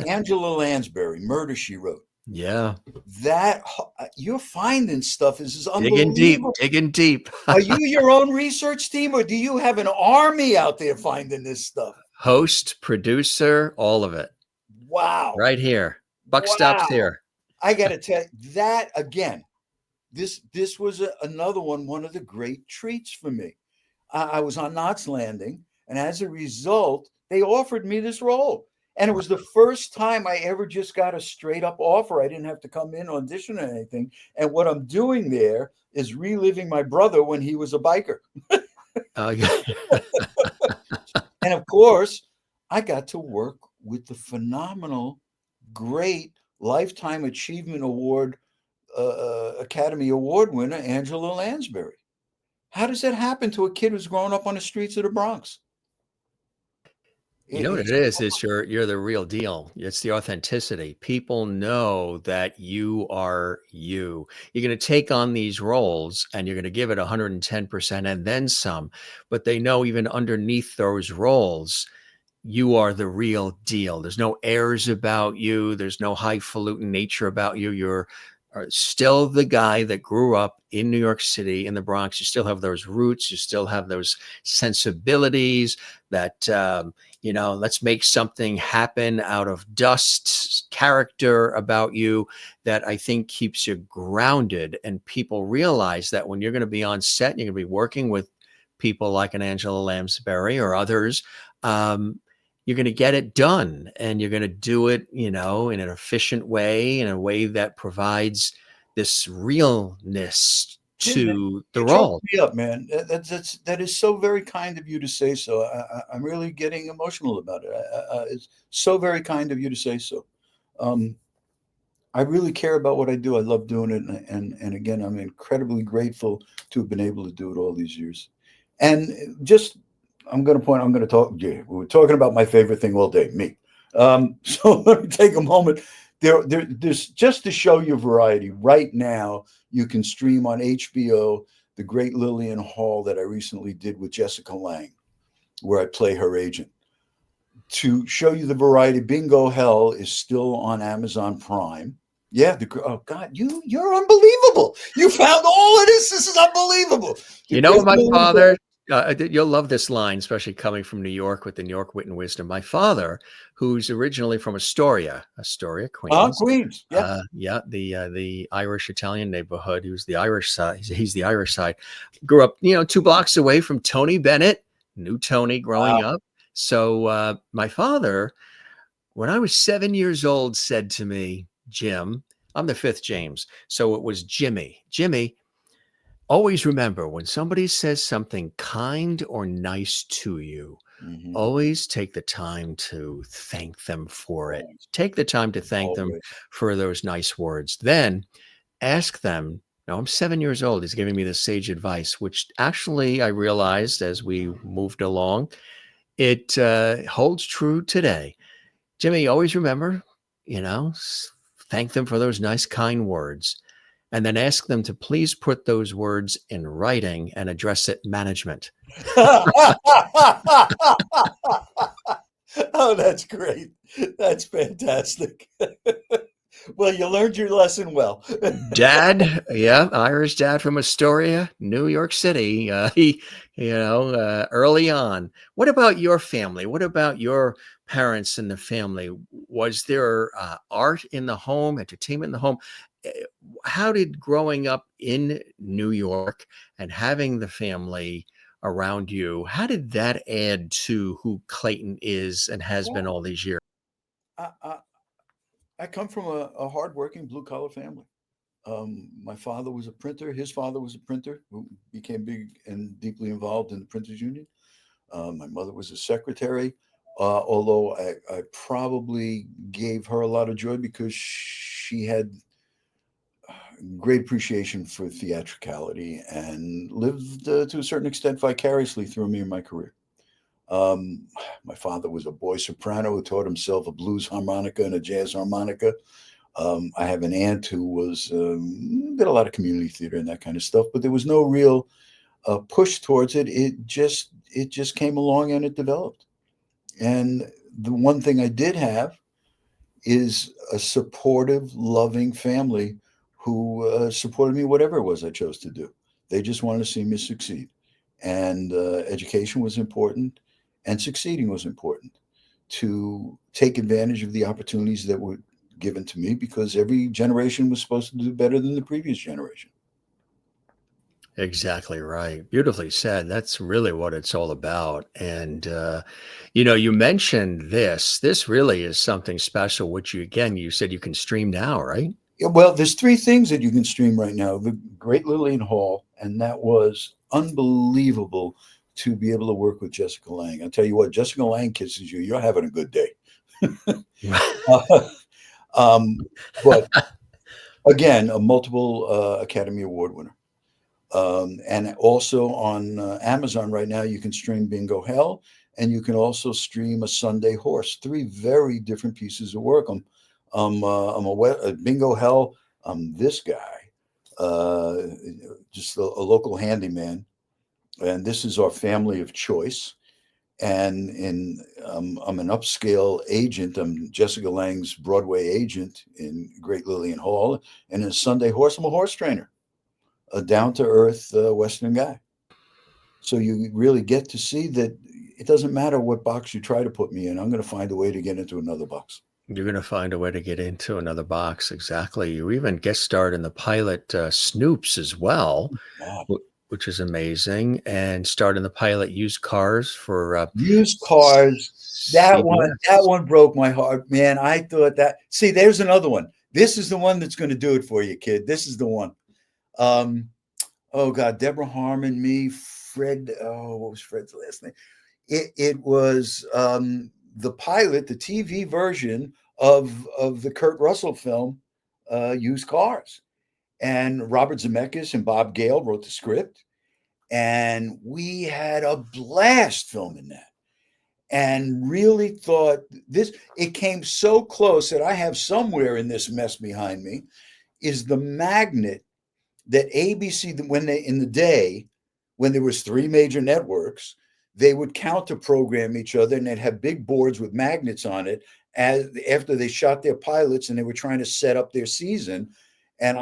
Angela Lansbury, Murder, She Wrote. Yeah. That you're finding stuff is unbelievable. Digging deep. Are you your own research team or do you have an army out there finding this stuff? Host, producer, all of it. Wow. Right here. Buck stops here. I got to tell you that again. This was another one of the great treats for me. I was on Knots Landing, and as a result, they offered me this role. And it was the first time I ever just got a straight up offer. I didn't have to come in, audition or anything. And what I'm doing there, is reliving my brother when he was a biker. Yeah. And of course, I got to work with the phenomenal, great Lifetime Achievement Award, Academy Award winner, Angela Lansbury. How does that happen to a kid who's grown up on the streets of the Bronx? You know what it It's is? It's you're the real deal. It's the authenticity. People know that you are you. You're going to take on these roles and you're going to give it 110% and then some. But they know even underneath those roles, you are the real deal. There's no airs about you. There's no highfalutin nature about you. You're still the guy that grew up in New York City, in the Bronx. You still have those roots. You still have those sensibilities that, let's make something happen out of dust, character about you that I think keeps you grounded. And people realize that when you're going to be on set, and you're going to be working with people like an Angela Lansbury or others, you're going to get it done, and you're going to do it, in an efficient way, in a way that provides this realness Jim, man, to the you choked role. me up, man. That is so very kind of you to say so. I'm really getting emotional about it. It's so very kind of you to say so. Um, I really care about what I do. I love doing it, and again, I'm incredibly grateful to have been able to do it all these years. And just, I'm going to point. I'm going to talk. Yeah, we were talking about my favorite thing all day, me. So let me take a moment. There's just to show you variety. Right now, you can stream on HBO the Great Lillian Hall that I recently did with Jessica Lange, where I play her agent. To show you the variety, Bingo Hell is still on Amazon Prime. Yeah, oh God, you're unbelievable. You found all of this. This is unbelievable. The You know Great what my Lillian father, Hall. you'll love this line, especially coming from New York with the New York wit and wisdom. My father, who's originally from Astoria, Queens. Queens. Yeah. Yeah, the Irish Italian neighborhood. He was the Irish side. He's the Irish side. Grew up, 2 blocks away from Tony Bennett. Knew Tony growing Wow. up. So my father, when I was 7 years old, said to me, Jim, I'm the fifth James. So it was Jimmy, always remember when somebody says something kind or nice to you, Mhm. always take the time to thank them for it. Always. Take the time to thank them Always. for those nice words. Then ask them. Now, I'm 7 years old. He's giving me this sage advice, which actually I realized as we moved along, it holds true today. Jimmy, always remember, thank them for those nice, kind words. And then ask them to please put those words in writing and address it management. Oh, that's great. That's fantastic. Well, you learned your lesson well. Dad, yeah, Irish dad from Astoria, New York City. Early on. What about your family? What about your parents and the family? Was there art in the home, entertainment in the home? Eh, How did growing up in New York and having the family around you, how did that add to who Clayton is and has been Well, all these years? I, I, I come from a hardworking blue collar family. My father was a printer. His father was a printer who became big and deeply involved in the Printers Union. My mother was a secretary, although I probably gave her a lot of joy because she had great appreciation for theatricality and lived to a certain extent vicariously through me in my career. Um, my father was a boy soprano who taught himself a blues harmonica and a jazz harmonica. I have an aunt who was did a lot of community theater and that kind of stuff, but there was no real push towards it. It just came along and it developed. And the one thing I did have is a supportive, loving family who supported me whatever it was I chose to do. They just wanted to see me succeed, and education was important, and succeeding was important. To take advantage of the opportunities that were given to me because every generation was supposed to do better than the previous generation. Exactly right. Beautifully said. That's really what it's all about. And, you mentioned this. This really is something special, which you, again, you said you can stream now, right? Yeah, well, there's three things that you can stream right now. The Great Lillian Hall, and that was unbelievable to be able to work with Jessica Lange. I'll tell you what, Jessica Lange kisses you, you're having a good day. Uh, um, but again, a multiple Academy Award winner. And also on Amazon right now, you can stream Bingo Hell, and you can also stream A Sunday Horse. Three very different pieces of work. I'm a Bingo Hell. I'm this guy, uh, just a local handyman, and this is our family of choice. And I'm an upscale agent. I'm Jessica Lange's Broadway agent in Great Lillian Hall, and in Sunday Horse, I'm a horse trainer, a down to earth Western guy. So you really get to see that it doesn't matter what box you try to put me in. I'm going to find a way to get into another box. You're going to find a way to get into another box. Exactly. You even guest starred in the pilot Snoops as well, God. which is amazing, and starred in the pilot Used Cars for Used Cars. That CBS. one broke my heart, man. I thought that. See, there's another one. This is the one that's going to do it for you, kid. This is the one. Oh God, Deborah Harmon, me, Fred. Oh, what was Fred's last name? It was the pilot, the TV version of the Kurt Russell film, Used Cars, and Robert Zemeckis and Bob Gale wrote the script, and we had a blast filming that. And really thought this. It came so close that I have somewhere in this mess behind me is the magnet that ABC, when they in the day when there was three major networks, they would counter program each other, and they'd have big boards with magnets on it as after they shot their pilots and they were trying to set up their season. And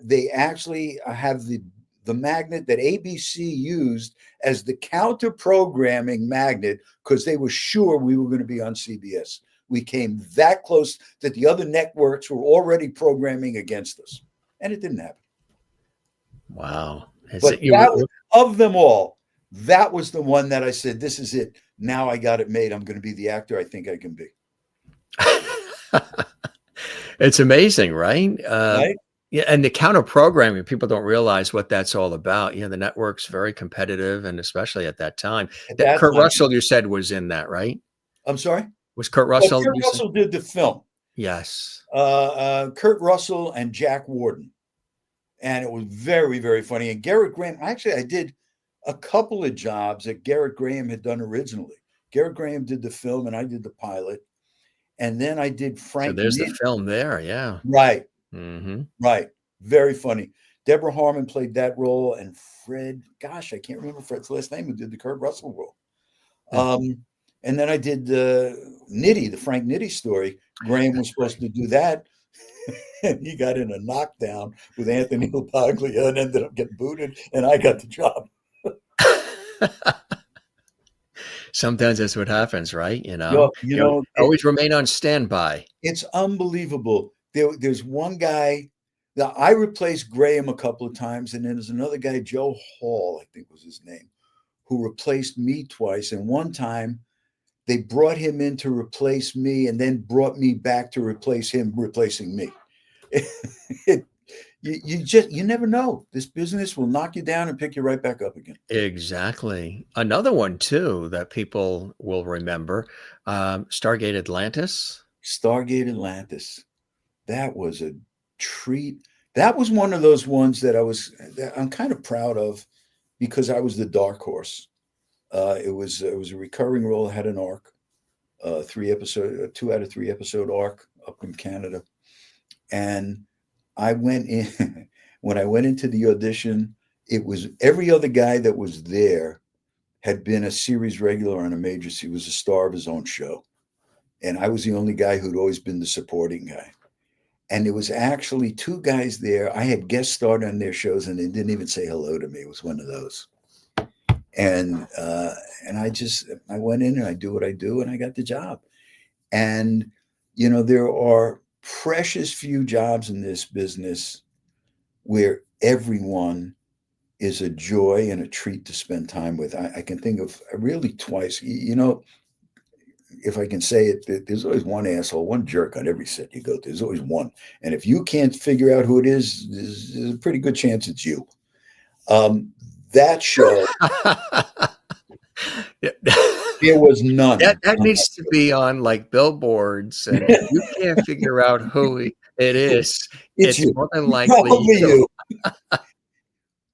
they actually have the magnet that ABC used as the counter programming magnet because they were sure we were going to be on CBS. We came that close that the other networks were already programming against us, and it didn't happen. Wow. But that, of them all, that was the one that I said, this is it. Now I got it made. I'm going to be the actor I think I can be. It's amazing, right? Right? Yeah, and the counter programming, people don't realize what that's all about. The network's very competitive, and especially at that time. At That that Kurt time, Russell, you said, was in that, right? I'm sorry? Was Kurt Well, Russell, Kurt you said? Russell did the film. Yes. Kurt Russell and Jack Warden. And it was very, very funny. And Garrett Graham, actually, I did a couple of jobs that Garrett Graham had done originally. Garrett Graham did the film, and I did the pilot. And then I did Frank. So there's the film there, yeah. Right. Mm-hmm. Right. Very funny. Deborah Harmon played that role, and Fred, gosh, I can't remember Fred's last name, who did the Kurt Russell role. Mm-hmm. And then I did Nitty, the Frank Nitty story. Graham was supposed to do that. And he got in a knockdown with Anthony LaPaglia and ended up getting booted, and I got the job. Sometimes that's what happens, right? Always remain on standby. It's unbelievable. There's one guy that I replaced Graham a couple of times, and then there's another guy, Joe Hall, I think was his name, who replaced me twice. And one time they brought him in to replace me and then brought me back to replace him, replacing me. You never know. This business will knock you down and pick you right back up again. Exactly. Another one too that people will remember, Stargate Atlantis. Stargate Atlantis. That was a treat. That was one of those ones that I'm kind of proud of because I was the dark horse. It was a recurring role, had an arc, 2 out of 3 episode arc up in Canada. And I went in, when I went into the audition, it was every other guy that was there had been a series regular on a major. He was a star of his own show. And I was the only guy who'd always been the supporting guy. And there was actually 2 guys there. I had guest starred on their shows and they didn't even say hello to me. It was one of those. And I went in and I do what I do and I got the job. And, there are precious few jobs in this business where everyone is a joy and a treat to spend time with. I can think of really twice, if I can say it, there's always one asshole, one jerk on every set you go to. There's always one. And if you can't figure out who it is, there's a pretty good chance it's you. That show, Yeah. there was none. That needs to be on like billboards, and if you can't figure out who it is, It's it's you. more than likely Probably you. you.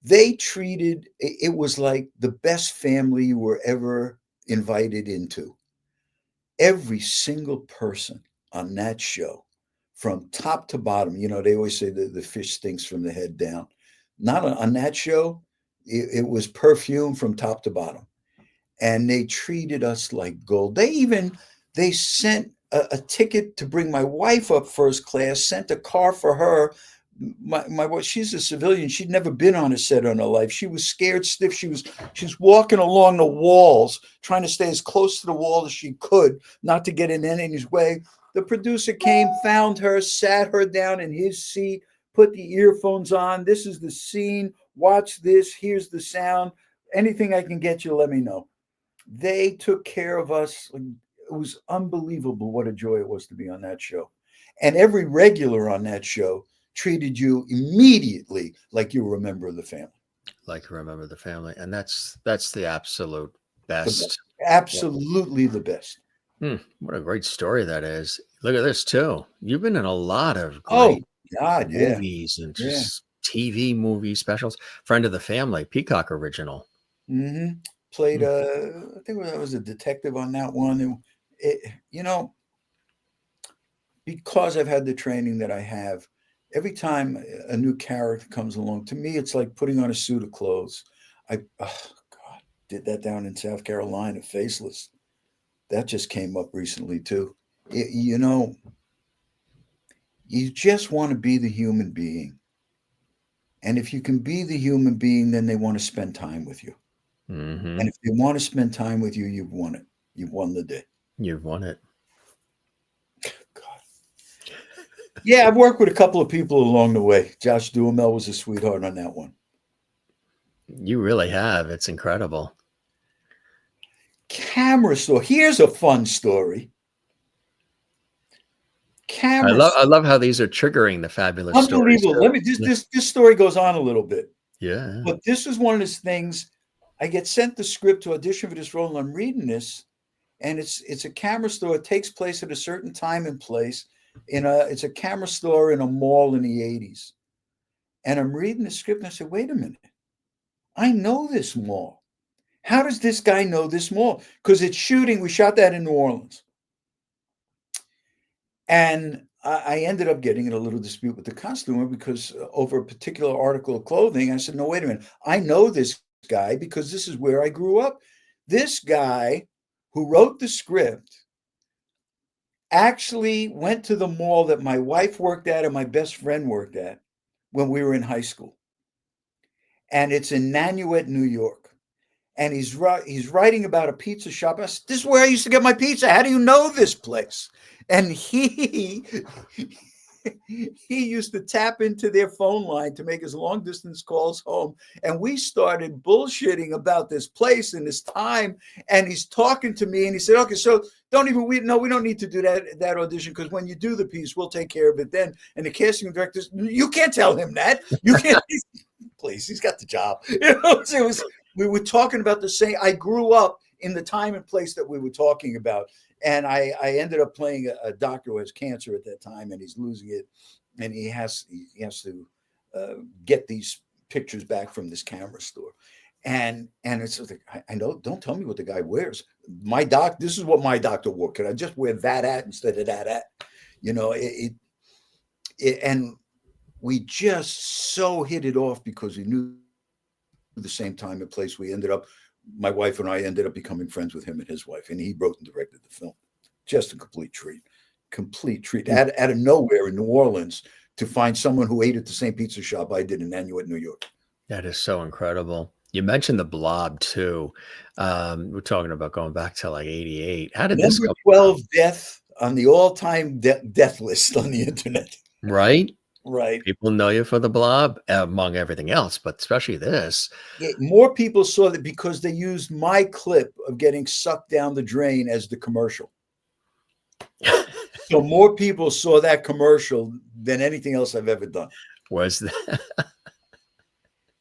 They treated it was like the best family you were ever invited into. Every single person on that show, from top to bottom, they always say the fish stinks from the head down. Not on that show, it was perfume from top to bottom. And they treated us like gold. They sent a ticket to bring my wife up first class, sent a car for her. My wife, she's a civilian. She'd never been on a set in her life. She was scared stiff. She's walking along the walls, trying to stay as close to the wall as she could, not to get in anybody's way. The producer came, found her, sat her down in his seat, put the earphones on. This is the scene. Watch this. Here's the sound. Anything I can get you, let me know. They took care of us. It was unbelievable what a joy it was to be on that show. And every regular on that show treated you immediately like you were a member of the family. Like remember the family. And that's the absolute best. Absolutely the best. What a great story that is. Look at this too. You've been in a lot of great movies and just TV movie specials. Friend of the Family, Peacock original. Mm-hmm. Played I think I was a detective on that one. Because I've had the training that I have, every time a new character comes along, to me, it's like putting on a suit of clothes. Did that down in South Carolina, Faceless. That just came up recently too. You just want to be the human being. And if you can be the human being, then they want to spend time with you. Mm-hmm. And if they want to spend time with you, you've won it. You've won the day. You've won it. God. Yeah, I've worked with a couple of people along the way. Josh Duhamel was a sweetheart on that one. You really have. It's incredible. Camera store. Here's a fun story. I love how these are triggering the fabulous Unbelievable. stories. This story goes on a little bit. Yeah. But this is one of those things. I get sent the script to audition for this role, and I'm reading this, and it's a camera store. It takes place at a certain time and place. It's a camera store in a mall in the 80s. And I'm reading the script, and I said, wait a minute. I know this mall. How does this guy know this mall? Because it's shooting. We shot that in New Orleans. And I ended up getting in a little dispute with the costumer because over a particular article of clothing, I said, no, wait a minute. I know this guy because this is where I grew up. This guy who wrote the script actually went to the mall that my wife worked at and my best friend worked at when we were in high school. And it's in Nanuet, New York. And he's writing about a pizza shop. I said, this is where I used to get my pizza. How do you know this place? And he used to tap into their phone line to make his long distance calls home. And we started bullshitting about this place and this time. And he's talking to me and he said, okay, so we don't need to do that audition because when you do the piece, we'll take care of it then. And the casting director, you can't tell him that. You can't. Please, he's got the job. We were talking about the same. I grew up in the time and place that we were talking about. And I ended up playing a doctor who has cancer at that time, and he's losing it. And he has to get these pictures back from this camera store. And it's like, I know, don't tell me what the guy wears. This is what my doctor wore. Could I just wear that at instead of that at? And we just so hit it off because we knew the same time and place. My wife and I ended up becoming friends with him and his wife, and he wrote and directed the film. Just a complete treat. Out of nowhere in New Orleans to find someone who ate at the same pizza shop I did in Nanuet, New York. That is so incredible. You mentioned the Blob too. We're talking about going back to like 88. How did this Number 12 death on the all-time death list on the internet. Right? Right. People know you for the Blob, among everything else, but especially this. Yeah, more people saw that because they used my clip of getting sucked down the drain as the commercial. So more people saw that commercial than anything else I've ever done. Was that?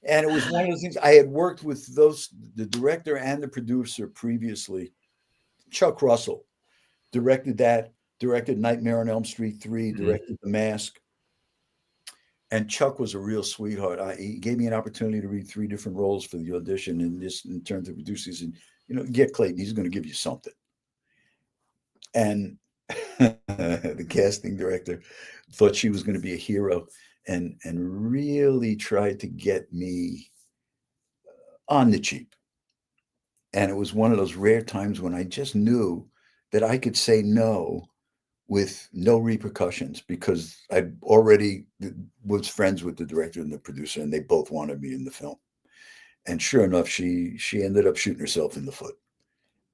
And it was one of those things. I had worked with the director and the producer previously. Chuck Russell directed that, directed Nightmare on Elm Street 3, directed The Mask. And Chuck was a real sweetheart. He gave me an opportunity to read 3 different roles for the audition. And just in terms of producers, and get Clayton, he's going to give you something. And the casting director thought she was going to be a hero, and really tried to get me on the cheap. And it was one of those rare times when I just knew that I could say no with no repercussions, because I already was friends with the director and the producer, and they both wanted me in the film. And sure enough, she ended up shooting herself in the foot.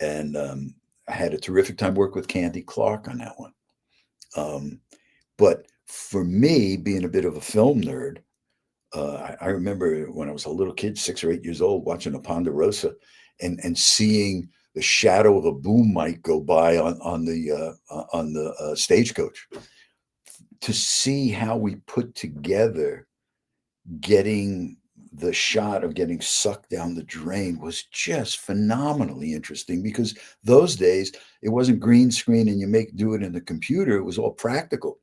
And I had a terrific time working with Candy Clark on that one. But for me, being a bit of a film nerd, I remember when I was a little kid, 6 or 8 years old, watching a Ponderosa and seeing the shadow of a boom mic go by on the stagecoach, to see how we put together getting the shot of getting sucked down the drain was just phenomenally interesting, because those days it wasn't green screen and you do it in the computer. It was all practical.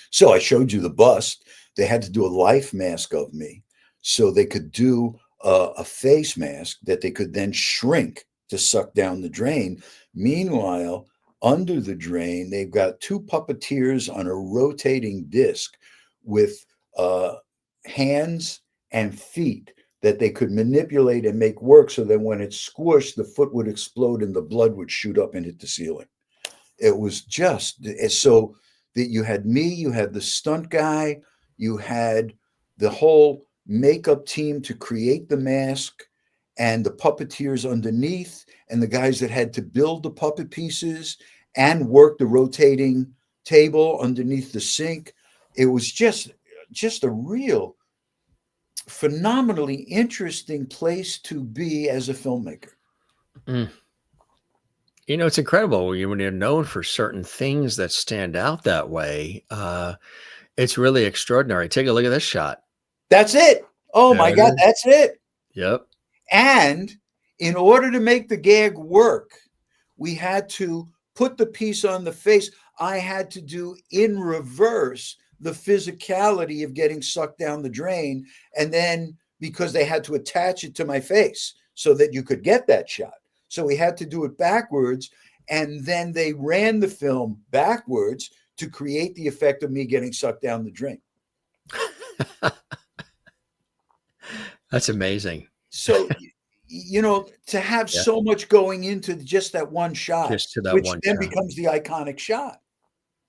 So I showed you the bust. They had to do a life mask of me so they could do a face mask that they could then shrink to suck down the drain. Meanwhile, under the drain, they've got 2 puppeteers on a rotating disc with hands and feet that they could manipulate and make work, so that when it's squished, the foot would explode and the blood would shoot up and hit the ceiling. It was just so that you had me, you had the stunt guy, you had the whole makeup team to create the mask, and the puppeteers underneath, and the guys that had to build the puppet pieces and work the rotating table underneath the sink. It was just a real phenomenally interesting place to be as a filmmaker. It's incredible when you're known for certain things that stand out that way. It's really extraordinary. Take a look at this shot. That's it. Oh my God, that's it. Yep. And in order to make the gag work, we had to put the piece on the face. I had to do in reverse the physicality of getting sucked down the drain. And then because they had to attach it to my face so that you could get that shot. So we had to do it backwards. And then they ran the film backwards to create the effect of me getting sucked down the drain. That's amazing. So, to have so much going into just that one shot, which then becomes the iconic shot.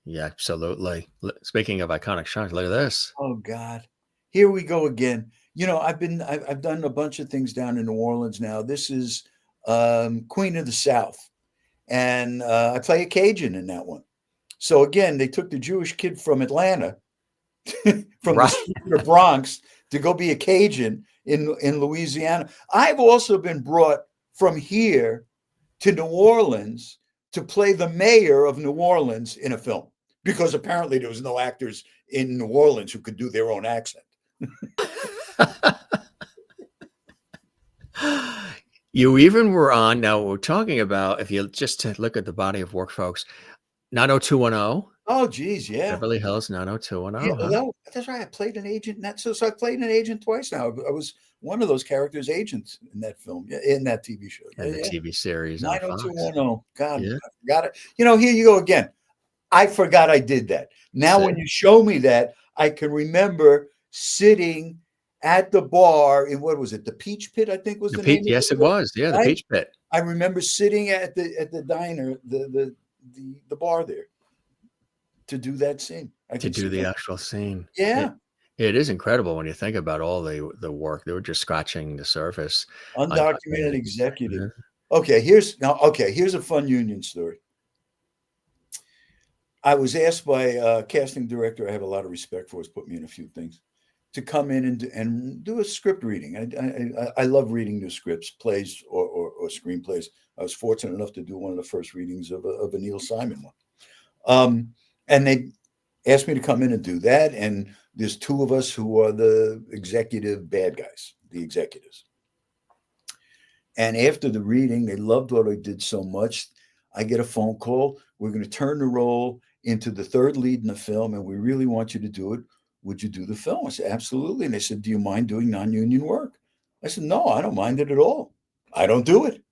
Yeah, absolutely. Speaking of iconic shots, look at this. Oh God, here we go again. I've done a bunch of things down in New Orleans now. This is Queen of the South, and I play a Cajun in that one. So again, they took the Jewish kid from Atlanta, from the Bronx, to go be a Cajun in Louisiana. I've also been brought from here to New Orleans to play the mayor of New Orleans in a film, because apparently there was no actors in New Orleans who could do their own accent. You even were on, now we're talking about, if you just look at the body of work, folks, 90210. Oh, geez, yeah. Beverly Hills, 90210. Yeah, that's right. I played an agent in that. So I played an agent twice now. I was one of those characters' agents in that film, in that TV show. And the TV series. 90210. God, yeah. I forgot it. Here you go again. I forgot I did that. Now, when you show me that, I can remember sitting at the bar in, what was it? The Peach Pit, I think was the name. Yes, it was. Yeah, the Peach Pit. I remember sitting at the diner, the bar there, to do that scene. To do the actual scene. Yeah. It is incredible when you think about all the work. They were just scratching the surface. Undocumented executive. Okay, here's a fun union story. I was asked by a casting director I have a lot of respect for, has put me in a few things, to come in and do a script reading. I love reading new scripts, plays or screenplays. I was fortunate enough to do one of the first readings of a Neil Simon one. And they asked me to come in and do that. And there's two of us who are the executive bad guys, the executives. And after the reading, they loved what I did so much. I get a phone call. We're going to turn the role into the third lead in the film, and we really want you to do it. Would you do the film? I said, absolutely. And they said, do you mind doing non-union work? I said, no, I don't mind it at all. I don't do it.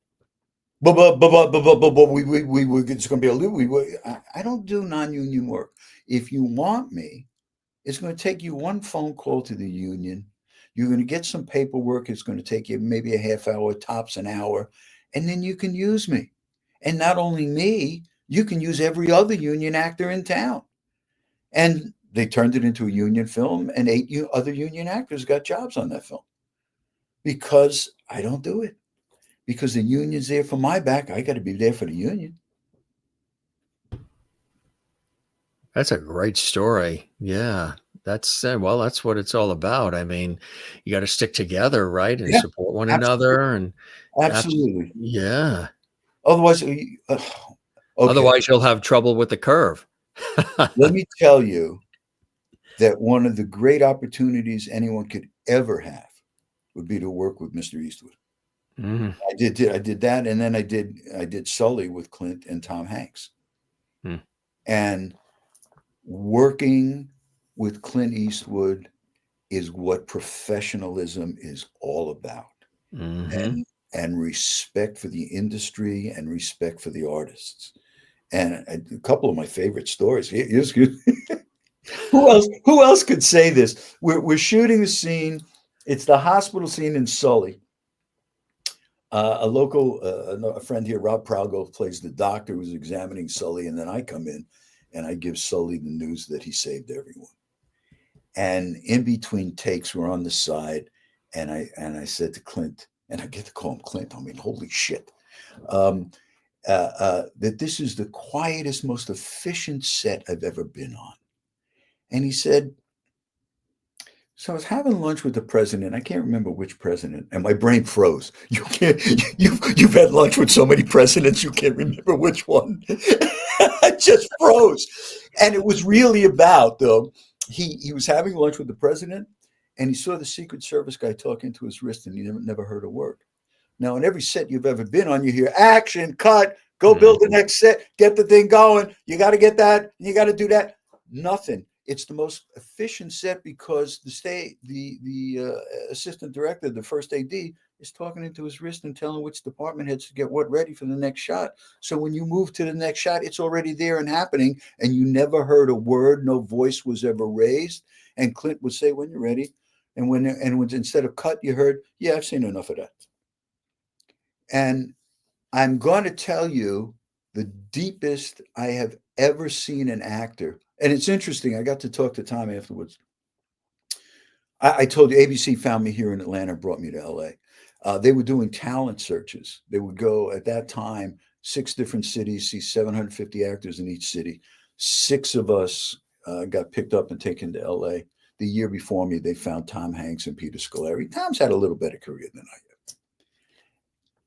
But it's going to be a little. I don't do non-union work. If you want me, it's going to take you one phone call to the union. You're going to get some paperwork. It's going to take you maybe a half hour, tops an hour, and then you can use me. And not only me, you can use every other union actor in town. And they turned it into a union film, and 8 other union actors got jobs on that film because I don't do it. Because the union's there for my back, I got to be there for the union. That's a great story. Yeah. Well, that's what it's all about. I mean, you got to stick together, right? And Yeah, support one absolutely. another. And Absolutely. yeah. Otherwise, okay. Otherwise, you'll have trouble with the curve. Let me tell you that one of the great opportunities anyone could ever have would be to work with Mr. Eastwood. Mm. I did that, and then I did Sully with Clint and Tom Hanks. Mm. And working with Clint Eastwood is what professionalism is all about. Mm-hmm. And respect for the industry and respect for the artists. And a couple of my favorite stories. Here's who else could say this? We're shooting a scene. It's the hospital scene in Sully. A friend here, Rob Pralgo, plays the doctor who's examining Sully, and then I come in and I give Sully the news that he saved everyone. And in between takes, we're on the side, and I said to Clint, and I get to call him Clint. I mean, holy shit. That this is the quietest, most efficient set I've ever been on. And he said, so I was having lunch with the president. I can't remember which president, and my brain froze. You can't. You've had lunch with so many presidents, you can't remember which one. I just froze, and it was really about though. He was having lunch with the president, and he saw the Secret Service guy talking to his wrist, and he never heard a word. Now, in every set you've ever been on, you hear action, cut, go build the next set, get the thing going. You got to get that, you got to do that. Nothing. It's the most efficient set because the assistant director, the first AD, is talking into his wrist and telling which department heads to get what ready for the next shot. So when you move to the next shot, it's already there and happening, and you never heard a word, no voice was ever raised. And Clint would say, "When you're ready," and when instead of cut, you heard, "Yeah, I've seen enough of that." And I'm going to tell you the deepest I have ever seen an actor. And it's interesting. I got to talk to Tom afterwards. I told you ABC found me here in Atlanta and brought me to LA. They were doing talent searches. They would go at that time, 6 different cities, see 750 actors in each city. 6 of us got picked up and taken to LA. The year before me, they found Tom Hanks and Peter Scolari. Tom's had a little better career than I have.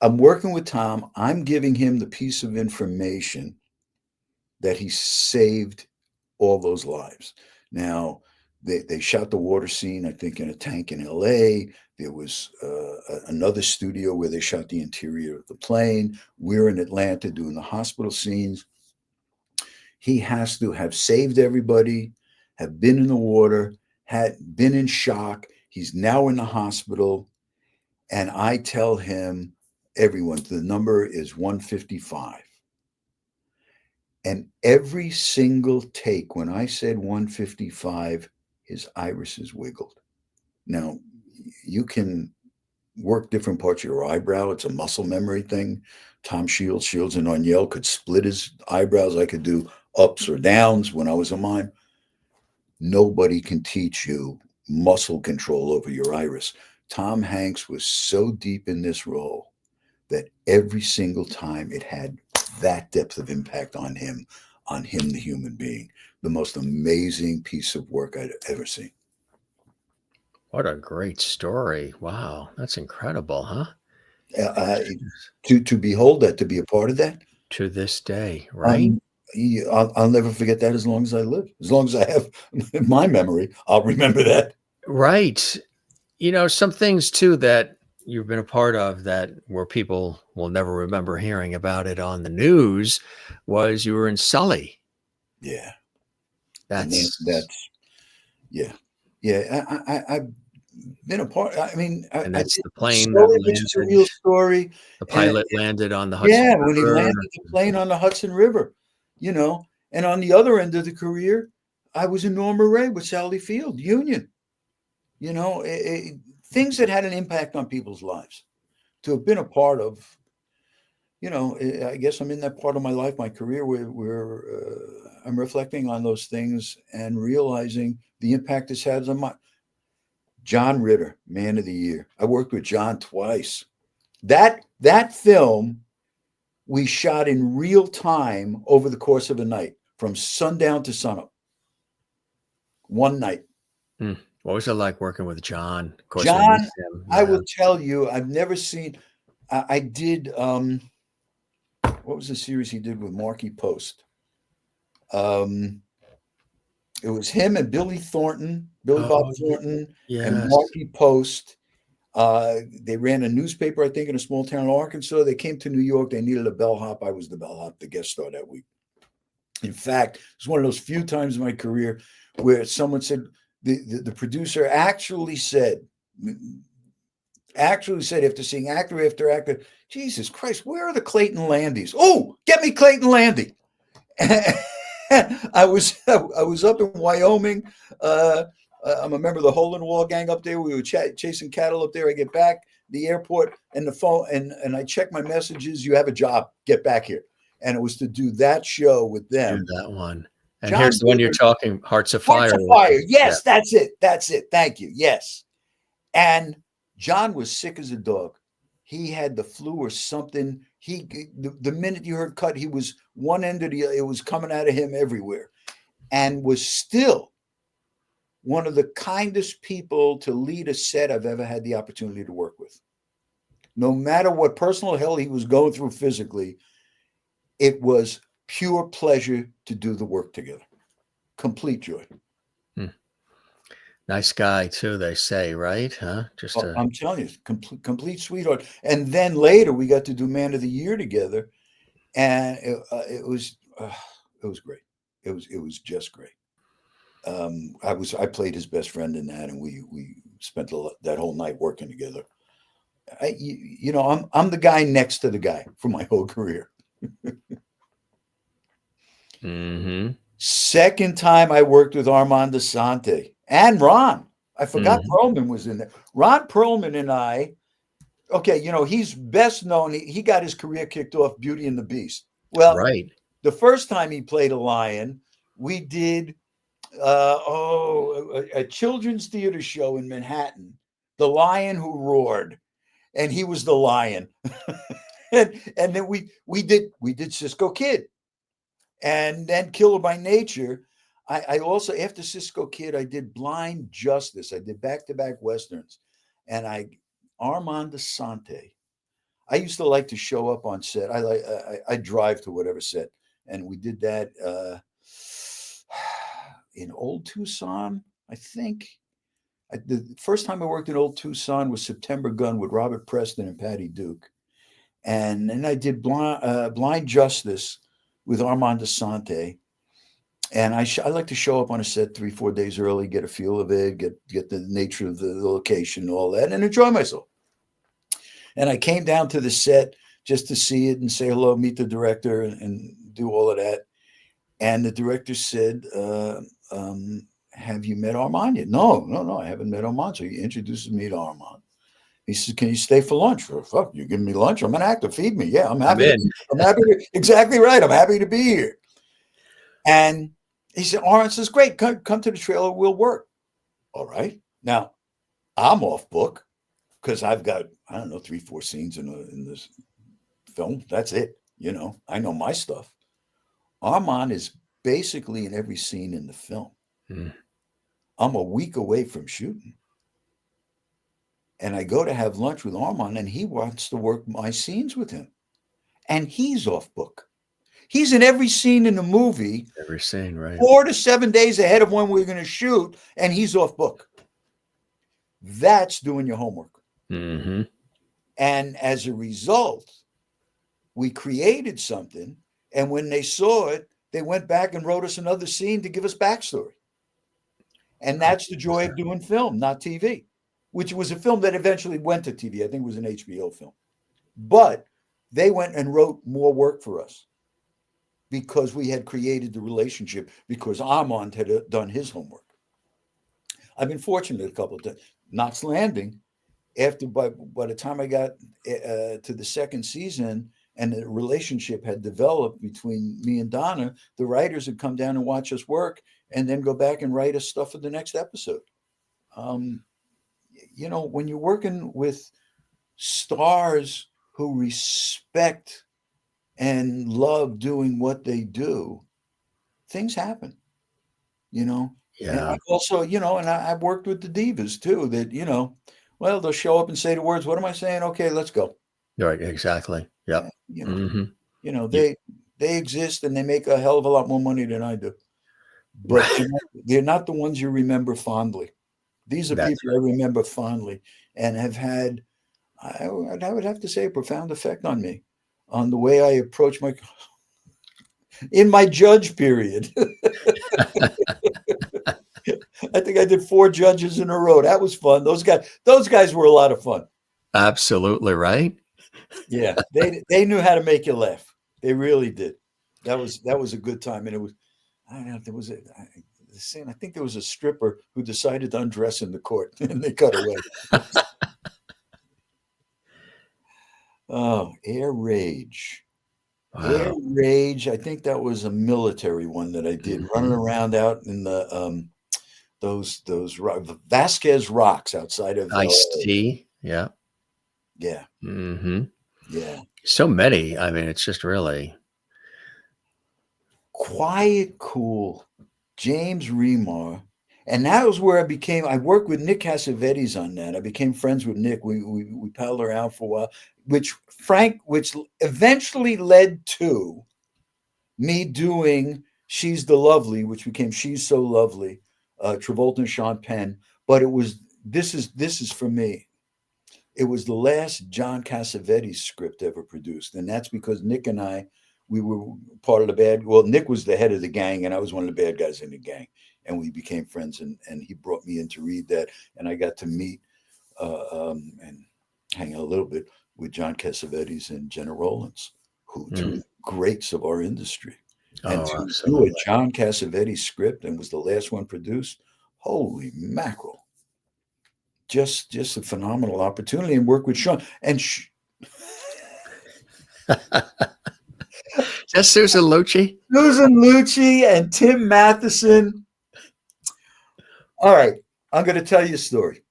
I'm working with Tom. I'm giving him the piece of information that he saved all those lives. Now, they shot the water scene, I think, in a tank in LA. There was another studio where they shot the interior of the plane. We're in Atlanta doing the hospital scenes. He has to have saved everybody, have been in the water, had been in shock. He's now in the hospital. And I tell him, everyone, the number is 155. And every single take, when I said 155, his irises wiggled. Now, you can work different parts of your eyebrow. It's a muscle memory thing. Tom Shields and Oniel could split his eyebrows. I could do ups or downs when I was a mime. Nobody can teach you muscle control over your iris. Tom Hanks was so deep in this role that every single time it had that depth of impact on him, the human being. The most amazing piece of work I'd ever seen. What a great story. Wow. That's incredible, huh? To behold that, to be a part of that, To this day, right? I'll never forget that as long as I live. As long as I have my memory, I'll remember that. Right. Some things too that you've been a part of that where people will never remember hearing about it on the news was you were in Sully. Yeah. And then That's that's, yeah. Yeah. I've been a part. I mean, and I that's did the plane that Sully, which is a landed. real story. The And pilot landed on the Hudson yeah, when he River. landed the plane on the Hudson River, you know, and on the other end of the career, I was in Norma Ray with Sally Field, Union, things that had an impact on people's lives to have been a part of. I guess I'm in that part of my life, my career, where I'm reflecting on those things and realizing the impact this has on my. John Ritter, Man of the Year. I worked with John twice. That film we shot in real time over the course of a night, from sundown to sunup. One night. What was it like working with John? Of course, we John, miss him. I Yeah. will tell you, I've never seen. I did. What was the series he did with Marky Post? It was him and Billy Bob Oh, Thornton, and yes. Marky Post. They ran a newspaper, I think, in a small town in Arkansas. They came to New York. They needed a bellhop. I was the bellhop, the guest star that week. In fact, it's one of those few times in my career where someone said, the producer actually said after seeing actor after actor, Jesus Christ, where are the Clayton Landeys? Oh, get me Clayton Landey. I was up in Wyoming. I'm a member of the Hole in the Wall gang up there. We were chasing cattle up there. I get back the airport and the phone, and I check my messages. You have a job. Get back here. And it was to do that show with Do them. that one. And John here's the one you're Ritter, talking, Hearts of Hearts Fire. of Fire. Yeah. Yes, that's it. That's it. Thank you. Yes. And John was sick as a dog. He had the flu or something. The minute you heard cut, he was one end of it was coming out of him everywhere, and was still one of the kindest people to lead a set I've ever had the opportunity to work with. No matter what personal hell he was going through physically, it was pure pleasure to do the work together. Complete joy. Nice guy too, they say, right? Huh? Just I'm telling you, complete sweetheart. And then later we got to do Man of the Year together, and it was great. It was just great. I played his best friend in that, and we spent that whole night working together. I'm the guy next to the guy for my whole career. mm-hmm. Second time I worked with Armand Asante and Ron. I forgot Perlman was in there. Ron Perlman and I. Okay, he's best known. He got his career kicked off Beauty and the Beast. Well, Right. the first time he played a lion, we did a children's theater show in Manhattan, The Lion Who Roared, and he was the lion. and then we did Cisco Kid, and then Killer by Nature. I also, after Cisco Kid, I did Blind Justice. I did back-to-back westerns, and Armand Asante. I used to like to show up on set. I drive to whatever set, and we did that in Old Tucson, I think. The first time I worked in Old Tucson was September Gun with Robert Preston and Patty Duke, and then I did Blind Justice with Armand Asante. And I like to show up on a set 3-4 days early, get a feel of it, get the nature of the location, all that, and enjoy myself. And I came down to the set just to see it and say hello, meet the director, and do all of that. And the director said, have you met Armand yet? No, I haven't met Armand. So he introduces me to Armand. He says, can you stay for lunch? Well, fuck, you're giving me lunch? I'm an actor. Feed me. Yeah, I'm happy. Exactly right. I'm happy to be here. And he said, Armand says, great, come to the trailer. We'll work. All right. Now, I'm off book because I've got, 3-4 scenes in this film. That's it. I know my stuff. Armand is basically in every scene in the film. I'm a week away from shooting. And I go to have lunch with Armand, and he wants to work my scenes with him. And he's off book. He's in every scene in the movie, Every scene, right? 4 to 7 days ahead of when we're going to shoot, and he's off book. That's doing your homework. Mm-hmm. And as a result, we created something, and when they saw it, they went back and wrote us another scene to give us backstory. And that's the joy of doing film, not TV, which was a film that eventually went to TV. I think it was an HBO film. But they went and wrote more work for us because we had created the relationship, because Armand had done his homework. I've been fortunate a couple of times. Knots Landing, after by the time I got to the second season and the relationship had developed between me and Donna, the writers would come down and watch us work and then go back and write us stuff for the next episode. You know, when you're working with stars who respect and love doing what they do, things happen, you know. And Yeah. I've also, you know, and I've worked with the divas too, that, you know, well, they'll show up and say the words, what am I saying? Okay, let's go. Right. Exactly. Yep. You know, Mm-hmm. you know, they exist and they make a hell of a lot more money than I do. But they're not the ones you remember fondly. These are That's people I remember fondly and have had, I would have to say, a profound effect on me, on the way I approach in my judge period. I think I did 4 judges in a row. That was fun. Those guys were a lot of fun. absolutely right. Yeah, they knew how to make you laugh. They really did. That was a good time, and it was. I don't know. There was the scene. I think there was a stripper who decided to undress in the court, and they cut away. Oh, Air Rage. Air Wow. Rage. I think that was a military one that I did, running around out in the those Vasquez Rocks outside of Iced tea. Yeah. yeah, Mm-hmm. yeah. So many. I mean, it's just really. Quiet Cool, James Remar. And that was where I worked with Nick Cassavetes on that. I became friends with Nick. We paddled around for a while, which eventually led to me doing She's the Lovely, which became She's So Lovely, Travolta and Sean Penn. But this is for me. It was the last John Cassavetes script ever produced. And that's because Nick and I, we were part of the Nick was the head of the gang and I was one of the bad guys in the gang. And we became friends and he brought me in to read that. And I got to meet and hang out a little bit with John Cassavetes and Jenna Rollins, who two greats of our industry. And Oh, to do absolutely. a John Cassavetes script and was the last one produced, holy mackerel. Just a phenomenal opportunity, and work with Sean and Just Susan Lucci. Susan Lucci and Tim Matheson. All right, I'm going to tell you a story,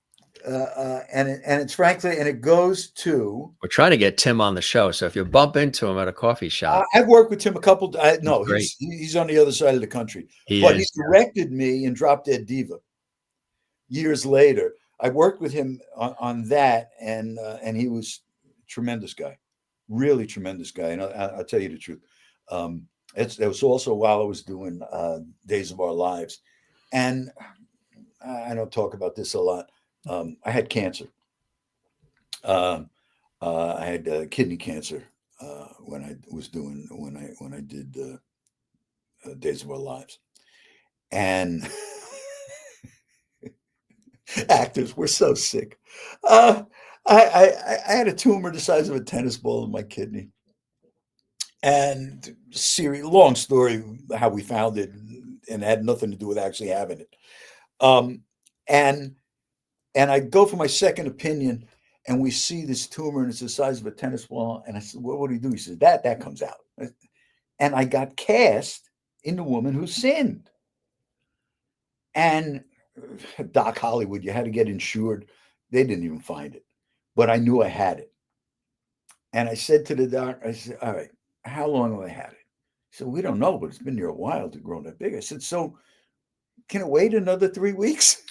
and it's frankly, and it goes to. We're trying to get Tim on the show, so if you bump into him at a coffee shop, I've worked with Tim a couple. No, great. he's on the other side of the country, He but is. he directed me in Drop Dead Diva. Years later, I worked with him on that, and he was a tremendous guy, really tremendous guy. And I'll tell you the truth. It was also while I was doing Days of Our Lives, and I don't talk about this a lot. I had cancer. I had kidney cancer when I did Days of Our Lives, and actors were so sick. I had a tumor the size of a tennis ball in my kidney, and long story how we found it, and it had nothing to do with actually having it. And I go for my second opinion, and we see this tumor, and it's the size of a tennis ball. And I said, "What do you do?" He says, "That comes out." And I got cast in The Woman Who Sinned. And Doc Hollywood, you had to get insured. They didn't even find it, but I knew I had it. And I said to the doc, I said, "All right, how long have I had it?" He said, "We don't know, but it's been there a while to grow that big." I said, "So can it wait another 3 weeks?"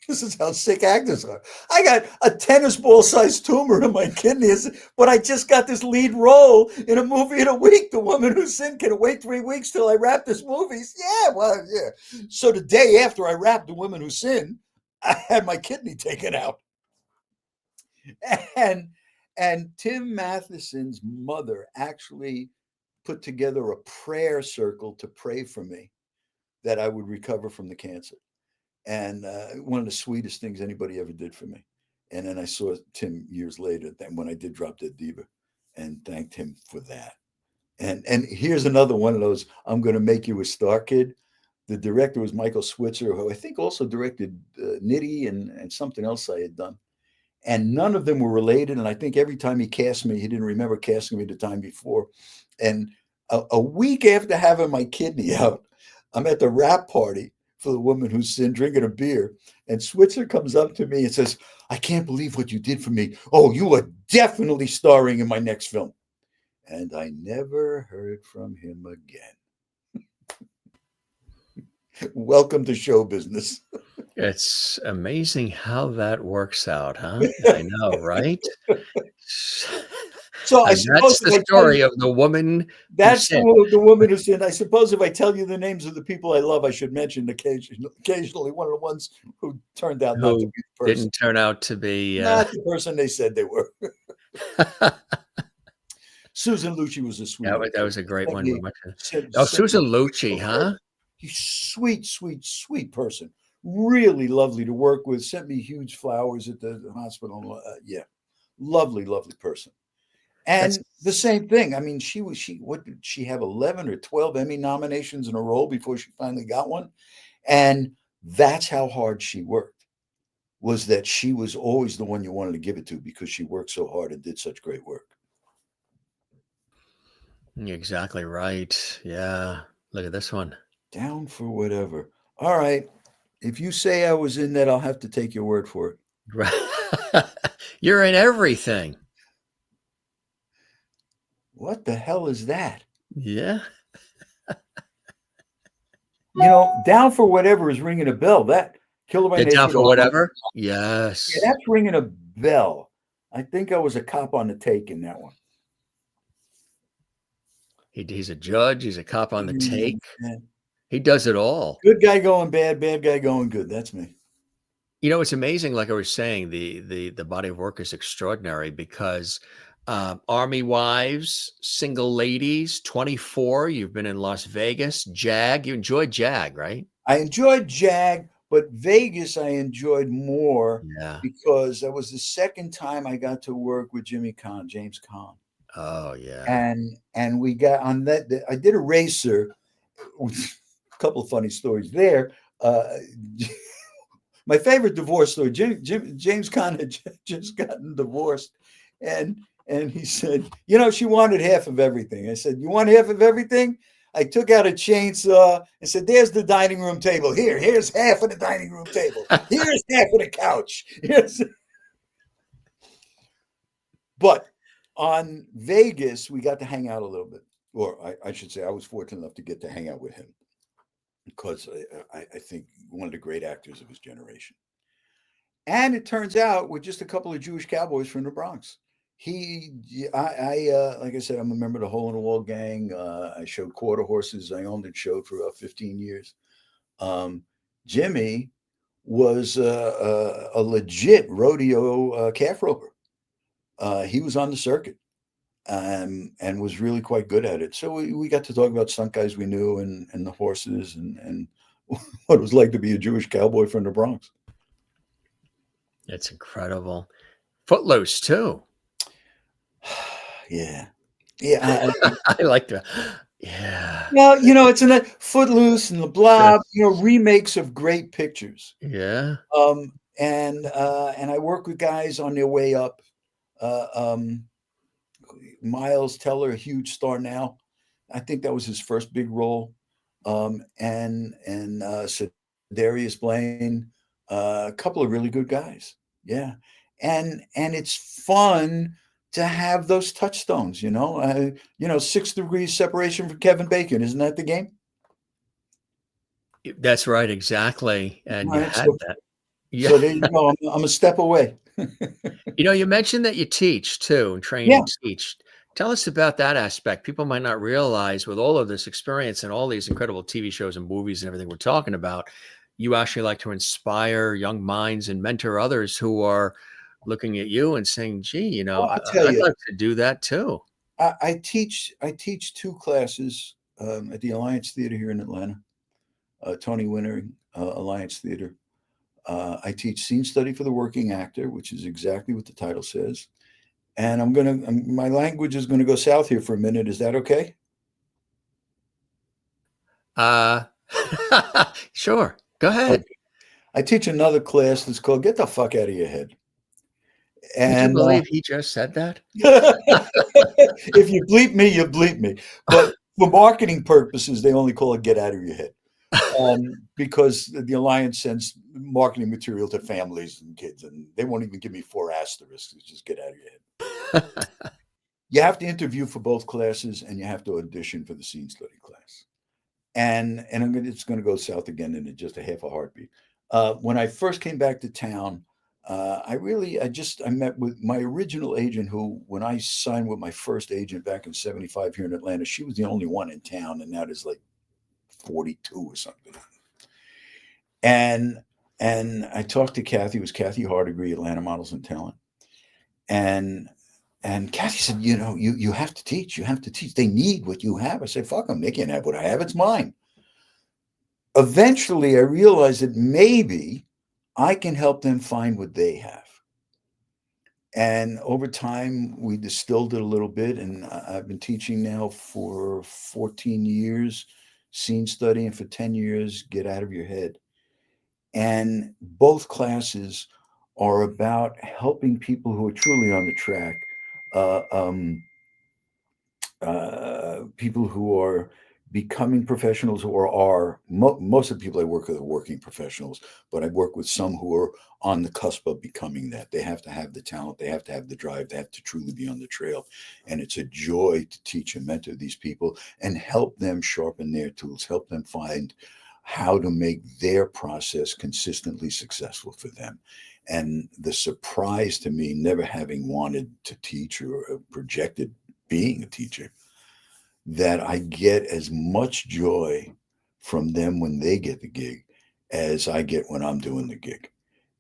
This is how sick actors are. I got a tennis ball sized tumor in my kidneys, but I just got this lead role in a movie in a week. The Woman Who Sinned. Can wait 3 weeks till I wrap this movie. Yeah, well, yeah. So the day after I wrapped The Woman Who Sinned, I had my kidney taken out. And Tim Matheson's mother actually put together a prayer circle to pray for me that I would recover from the cancer. And one of the sweetest things anybody ever did for me. And then I saw Tim years later, then when I did Drop Dead Diva, and thanked him for that. And here's another one of those I'm going to make you a star kid. The director was Michael Switzer, who I think also directed Nitty and something else I had done. And none of them were related. And I think every time he cast me, he didn't remember casting me the time before. And a week after having my kidney out, I'm at the wrap party for The Woman Who Sinned, drinking a beer. And Switzer comes up to me and says, I can't believe what you did for me. Oh, you are definitely starring in my next film. And I never heard from him again. Welcome to show business. It's amazing how that works out, huh? I know, right? So I And suppose that's the story of the woman who that's sinned. the Woman Who Sinned. I suppose if I tell you the names of the people I love, I should mention occasionally one of the ones who turned out not to Who be the person. didn't turn out to be Not the person they said they were. Susan Lucci was a sweetheart. that was a great one. We went to. Oh, Sent Susan me Lucci, huh? sweet, sweet, sweet person. Really lovely to work with. Sent me huge flowers at the hospital. Yeah, lovely, lovely person. And That's the same thing. I mean, what did she have, 11 or 12 Emmy nominations in a row before she finally got one? And that's how hard she worked, was that she was always the one you wanted to give it to because she worked so hard and did such great work. exactly right. Yeah. Look at this one. Down for whatever. All right. If you say I was in that, I'll have to take your word for it. You're in everything. What the hell is that? Yeah. Down for whatever is ringing a bell. That Killer by Get down for Nature. whatever. Yeah, Yes. that's ringing a bell. I think I was a cop on the take in that one. He's a judge. He's a cop on the take. Yeah. He does it all. Good guy going bad, bad guy going good. That's me. It's amazing. Like I was saying, the body of work is extraordinary because Army Wives, Single Ladies, 24. You've been in Las Vegas, Jag. You enjoyed Jag, right? I enjoyed Jag, but Vegas I enjoyed more Yeah. because that was the second time I got to work with James Caan. Oh yeah. And we got on that. I did a racer. A couple of funny stories there. My favorite divorce story. James Caan had just gotten divorced, and he said, she wanted half of everything. I said, you want half of everything? I took out a chainsaw and said, there's the dining room table. Here's half of the dining room table. Here's half of the couch. But on Vegas, we got to hang out a little bit. Or I should say I was fortunate enough to get to hang out with him because I think one of the great actors of his generation. And it turns out we're just a couple of Jewish cowboys from the Bronx. Like I said, I'm a member of the Hole in the Wall gang. I showed quarter horses. I owned and showed for about 15 years. Jimmy was a legit rodeo calf roper. He was on the circuit and was really quite good at it. So we got to talk about stunt guys we knew and the horses and what it was like to be a Jewish cowboy from the Bronx. It's incredible. Footloose too. Yeah. I like that. Yeah. Well, it's in that Footloose and the Blob, remakes of great pictures. Yeah. And I work with guys on their way up. Miles Teller, a huge star now. I think that was his first big role. And Darius Blaine, a couple of really good guys. Yeah. And it's fun to have those touchstones, 6 degrees separation from Kevin Bacon. Isn't that the game? That's right. Exactly. And you had that. Yeah. So there you go. I'm a step away. You mentioned that you teach too, and train Yeah. and teach. Tell us about that aspect. People might not realize with all of this experience and all these incredible TV shows and movies and everything we're talking about, you actually like to inspire young minds and mentor others who are looking at you and saying, gee, Well, I'll tell I'd you, like to do that too. I teach two classes at the Alliance Theater here in Atlanta, Tony Winter Alliance Theater. I teach scene study for the working actor, which is exactly what the title says. And my language is gonna go south here for a minute. Is that okay? Uh, sure. Go Okay. ahead. I teach another class that's called "Get the Fuck Out of Your Head," Would you and believe he just said that? if you bleep me, you bleep me. But for marketing purposes, they only call it "Get Out of Your Head." Because the Alliance sends marketing material to families and kids, and they won't even give me 4 asterisks. It's just get out of your head. You have to interview for both classes, and you have to audition for the scene study class. And it's going to go south again in just a half a heartbeat. When I first came back to town, I met with my original agent, who, when I signed with my first agent back in '75 here in Atlanta, she was the only one in town, and that is like 42 or something. And I talked to Kathy. It was Kathy Hardigree, Atlanta Models and Talent. And Kathy said, you have to teach. You have to teach. They need what you have. I said, fuck them. They can't have what I have. It's mine. Eventually, I realized that maybe I can help them find what they have. And over time, we distilled it a little bit. And I've been teaching now for 14 years, scene study, and for 10 years, Get Out of Your Head. And both classes are about helping people who are truly on the track, uh, um, people who are becoming professionals, or most of the people I work with are working professionals, but I work with some who are on the cusp of becoming that. They have to have the talent, they have to have the drive, they have to truly be on the trail. And it's a joy to teach and mentor these people and help them sharpen their tools, help them find how to make their process consistently successful for them. And the surprise to me, never having wanted to teach or projected being a teacher, that I get as much joy from them when they get the gig as I get when I'm doing the gig.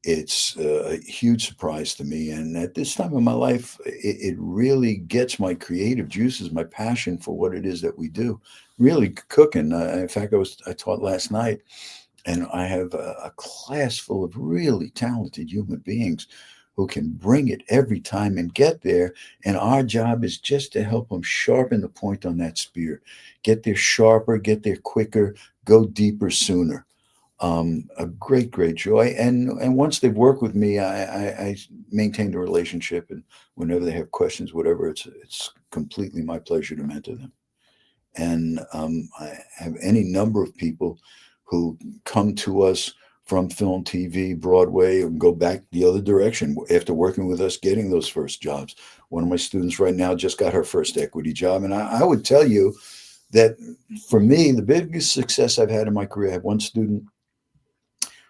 It's a huge surprise to me. And at this time of my life, it really gets my creative juices, my passion for what it is that we do, really cooking. In fact, I taught last night, and I have a class full of really talented human beings who can bring it every time and get there. And our job is just to help them sharpen the point on that spear, get there sharper, get there quicker, go deeper sooner. A great joy. And once they've worked with me, I maintain a relationship. And whenever they have questions, whatever, it's completely my pleasure to mentor them. And I have any number of people who come to us from film, TV, Broadway, and go back the other direction after working with us, getting those first jobs. One of my students right now just got her first equity job. And I would tell you that for me, the biggest success I've had in my career, I have one student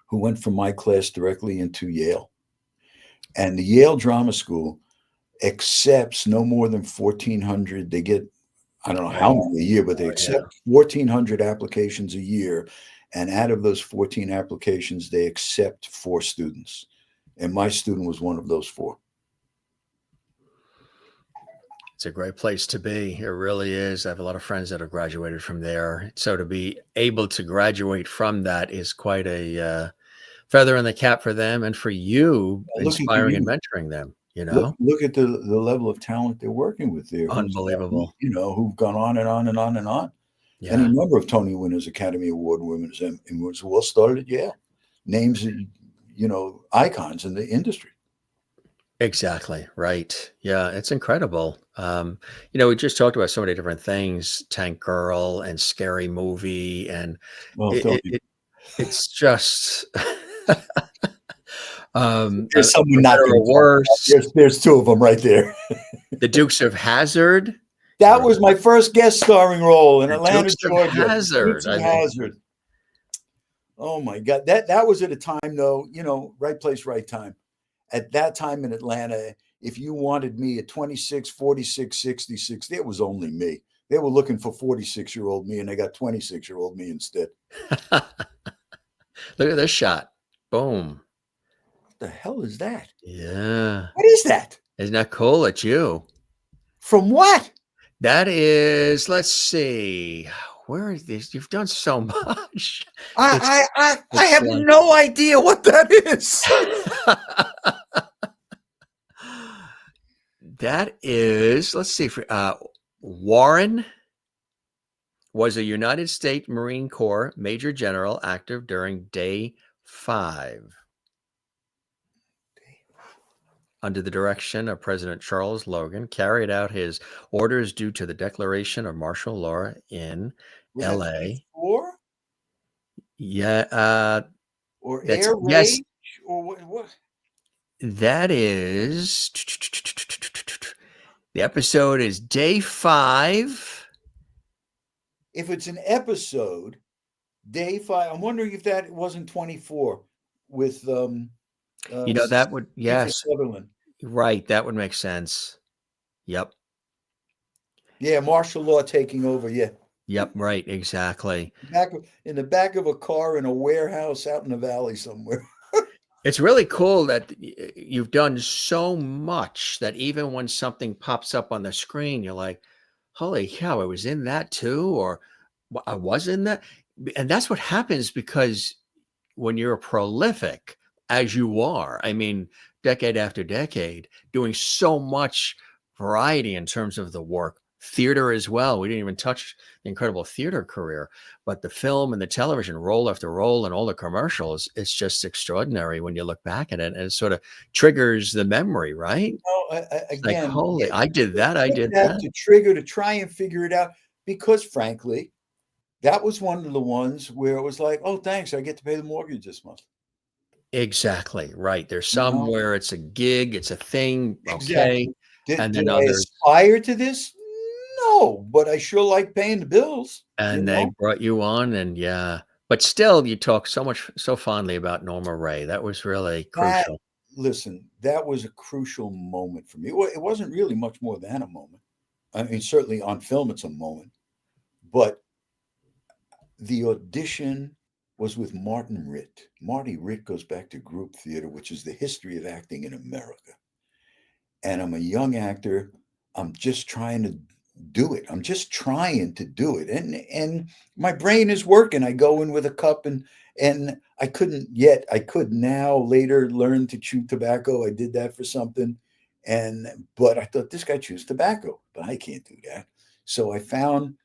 who went from my class directly into Yale. And the Yale Drama School accepts no more than 1,400. They get, I don't know how many a year, but they accept 1,400 applications a year. And out of those 14 applications, they accept 4 students. And my student was one of those 4. It's a great place to be. It really is. I have a lot of friends that have graduated from there. So to be able to graduate from that is quite a feather in the cap for them and for you, Looking to inspiring and you, mentoring them, look at the level of talent they're working with there. Unbelievable. Who've gone on and on and on and on. Any Yeah, number of Tony winners, Academy Award winners, and was well started at Yale. Names, icons in the industry. exactly. Right. Yeah, it's incredible. We just talked about so many different things, Tank Girl and Scary Movie, and Well, it, don't it, it it's just there's for someone not better going or to talk about. worse. There's 2 of them right there. The Dukes of Hazzard. That was my first guest starring role in The Atlanta, Dukes of Georgia. Hazzard. Dukes of I mean, Hazzard. Oh my God. That was at a time though, right place, right time. At that time in Atlanta, if you wanted me at 26, 46, 66, there was only me. They were looking for 46-year-old me and they got 26-year-old me instead. Look at this shot. Boom. What the hell is that? Yeah. What is that? Isn't that cool? It's you. From what? That is, let's see. Where is this? You've done so much. I It's have like no idea what that is. that is, let's see. Warren was a United States Marine Corps Major General active during Day 5. Under the direction of President Charles Logan, carried out his orders due to the declaration of martial law in Was that L.A. 4 Yeah, or that's air yes. rage or what? That is the episode is Day 5. If it's an episode, Day 5. I'm wondering if that wasn't 24 with That would, Kiefer yes, Sutherland. right. That would make sense. Yep. Yeah, martial law taking over. Yeah. Yep. Right. Exactly. In the back of a car in a warehouse out in the valley somewhere. It's really cool that you've done so much that even when something pops up on the screen, you're like, holy cow, I was in that too, or I was in that. And that's what happens because when you're prolific as you are, I mean, decade after decade, doing so much variety in terms of the work, theater as well. We didn't even touch the incredible theater career, but the film and the television, role after role, and all the commercials, it's just extraordinary when you look back at it, and it sort of triggers the memory, right? It's like, Again, holy, yeah, I did that. I did that that. to trigger to try and figure it out because, frankly, that was one of the ones where it was like, oh, thanks, I get to pay the mortgage this month. Exactly. Right. There's You some know? where it's a gig, it's a thing. Okay. Exactly. Did, And did then I others, aspire to this? No, but I sure like paying the bills. and they brought you on, and yeah, but still you talk so fondly about Norma Ray. That was really That crucial. Listen, that was a crucial moment for me. Well, it wasn't really much more than a moment. I mean, certainly on film, it's a moment, but the audition was with Martin Ritt. Marty Ritt goes back to group theater, which is the history of acting in America. And I'm a young actor. I'm just trying to do it. I'm just trying to do it. And my brain is working. I go in with a cup and I couldn't yet. I could now later learn to chew tobacco. I did that for something. But I thought this guy chews tobacco, but I can't do that. So I found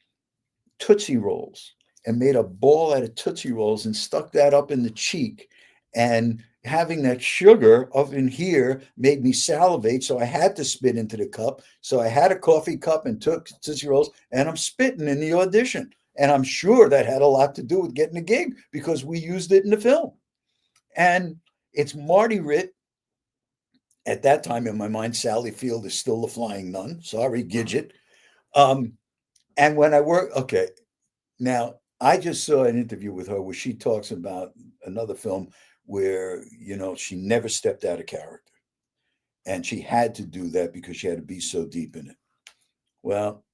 Tootsie Rolls and made a ball out of Tootsie Rolls and stuck that up in the cheek. And having that sugar up in here made me salivate. So I had to spit into the cup. So I had a coffee cup and took Tootsie Rolls and I'm spitting in the audition. And I'm sure that had a lot to do with getting a gig because we used it in the film. And it's Marty Ritt. At that time in my mind, Sally Field is still the flying nun. Sorry, Gidget. And when I work, okay, now I just saw an interview with her where she talks about another film where, she never stepped out of character. And she had to do that because she had to be so deep in it. Well,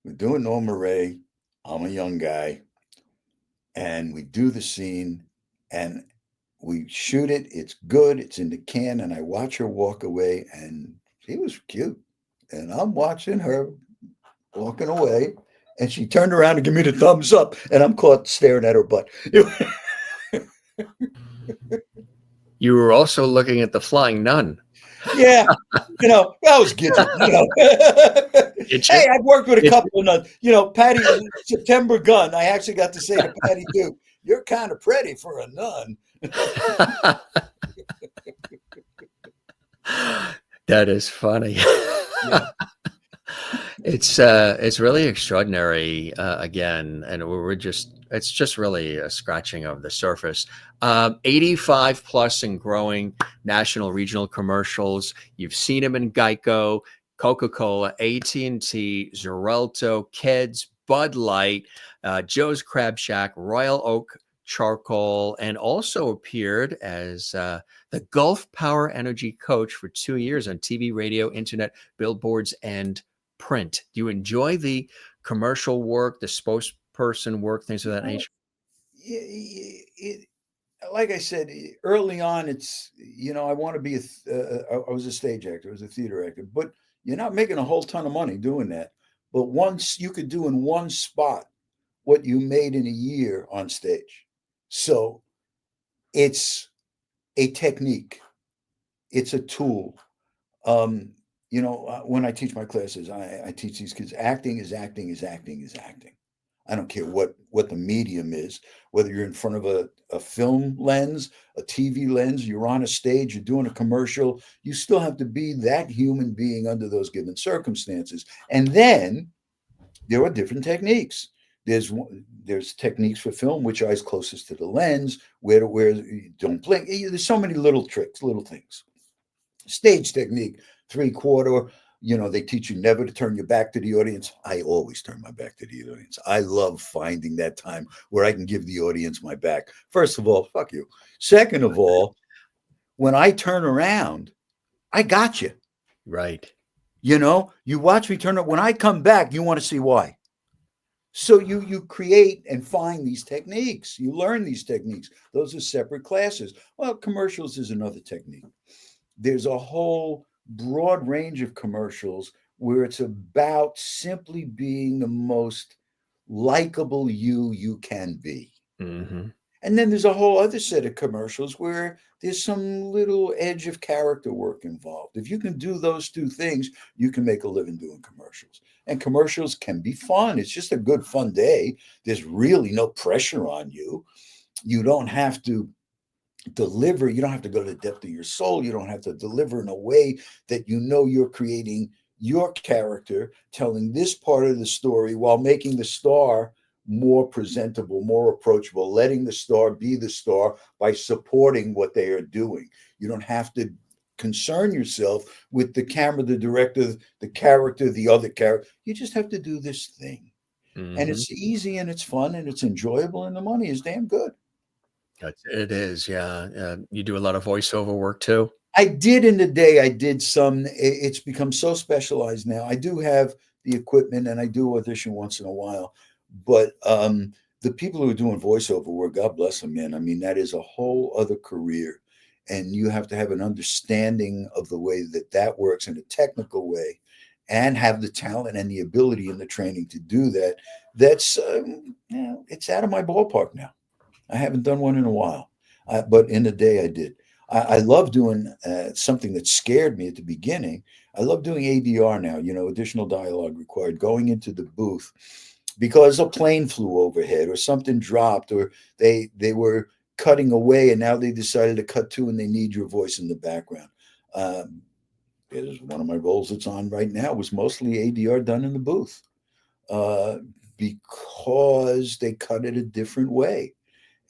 we're doing Norma Ray. I'm a young guy. And we do the scene and we shoot it. It's good. It's in the can. And I watch her walk away and she was cute. And I'm watching her walking away. And she turned around and gave me the thumbs up. And I'm caught staring at her butt. You were also looking at the flying nun. Yeah, that was Gidget. Hey, I've worked with a couple of nuns. Patty, September Gunn. I actually got to say to Patty Duke, "You're kind of pretty for a nun." That is funny. Yeah. It's really extraordinary again, and it's just really a scratching of the surface. 85 plus and growing national regional commercials. You've seen him in Geico, Coca-Cola, AT&T, Xarelto, Keds, Bud Light, Joe's Crab Shack, Royal Oak charcoal, and also appeared as the Gulf Power Energy coach for 2 years on TV, radio, internet, billboards, and print. Do you enjoy the commercial work, the spokesperson work, things of that Well, nature? it, like I said, early on, it's, I want to be I was a stage actor, I was a theater actor, but you're not making a whole ton of money doing that. But once you could do in one spot what you made in a year on stage. So it's a technique, it's a tool. When I teach my classes, I teach these kids acting is acting is acting is acting. I don't care what the medium is, whether you're in front of a film lens, a TV lens, you're on a stage, you're doing a commercial, you still have to be that human being under those given circumstances. And then there are different techniques. There's techniques for film, which eyes closest to the lens, where you don't blink. There's so many little tricks, little things. Stage technique, 3/4. They teach you never to turn your back to the audience. I always turn my back to the audience. I love finding that time where I can give the audience my back. First of all, fuck you. Second of all, when I turn around, I got you. Right. You watch me turn up. When I come back, you want to see why. So you create and find these techniques. You learn these techniques. Those are separate classes. Well, commercials is another technique. There's a whole broad range of commercials where it's about simply being the most likable you can be. Mm-hmm. And then there's a whole other set of commercials where there's some little edge of character work involved. If you can do those two things, you can make a living doing commercials. And commercials can be fun. It's just a good, fun day. There's really no pressure on you. You don't have to deliver. You don't have to go to the depth of your soul. You don't have to deliver in a way that you're creating your character, telling this part of the story while making the star more presentable, more approachable, letting the star be the star by supporting what they are doing. You don't have to concern yourself with the camera, the director, the character, the other character. You just have to do this thing. Mm-hmm. And it's easy and it's fun and it's enjoyable and the money is damn good. It is, yeah. You do a lot of voiceover work too? I did in the day. I did some. It's become so specialized now. I do have the equipment and I do audition once in a while. But the people who are doing voiceover work, God bless them, man. I mean, that is a whole other career. And you have to have an understanding of the way that works in a technical way and have the talent and the ability and the training to do that. That's, it's out of my ballpark now. I haven't done one in a while, but in the day I did. I love doing something that scared me at the beginning. I love doing ADR now, additional dialogue required, going into the booth because a plane flew overhead or something dropped or they were cutting away and now they decided to cut to and they need your voice in the background. It is one of my roles that's on right now was mostly ADR done in the booth because they cut it a different way.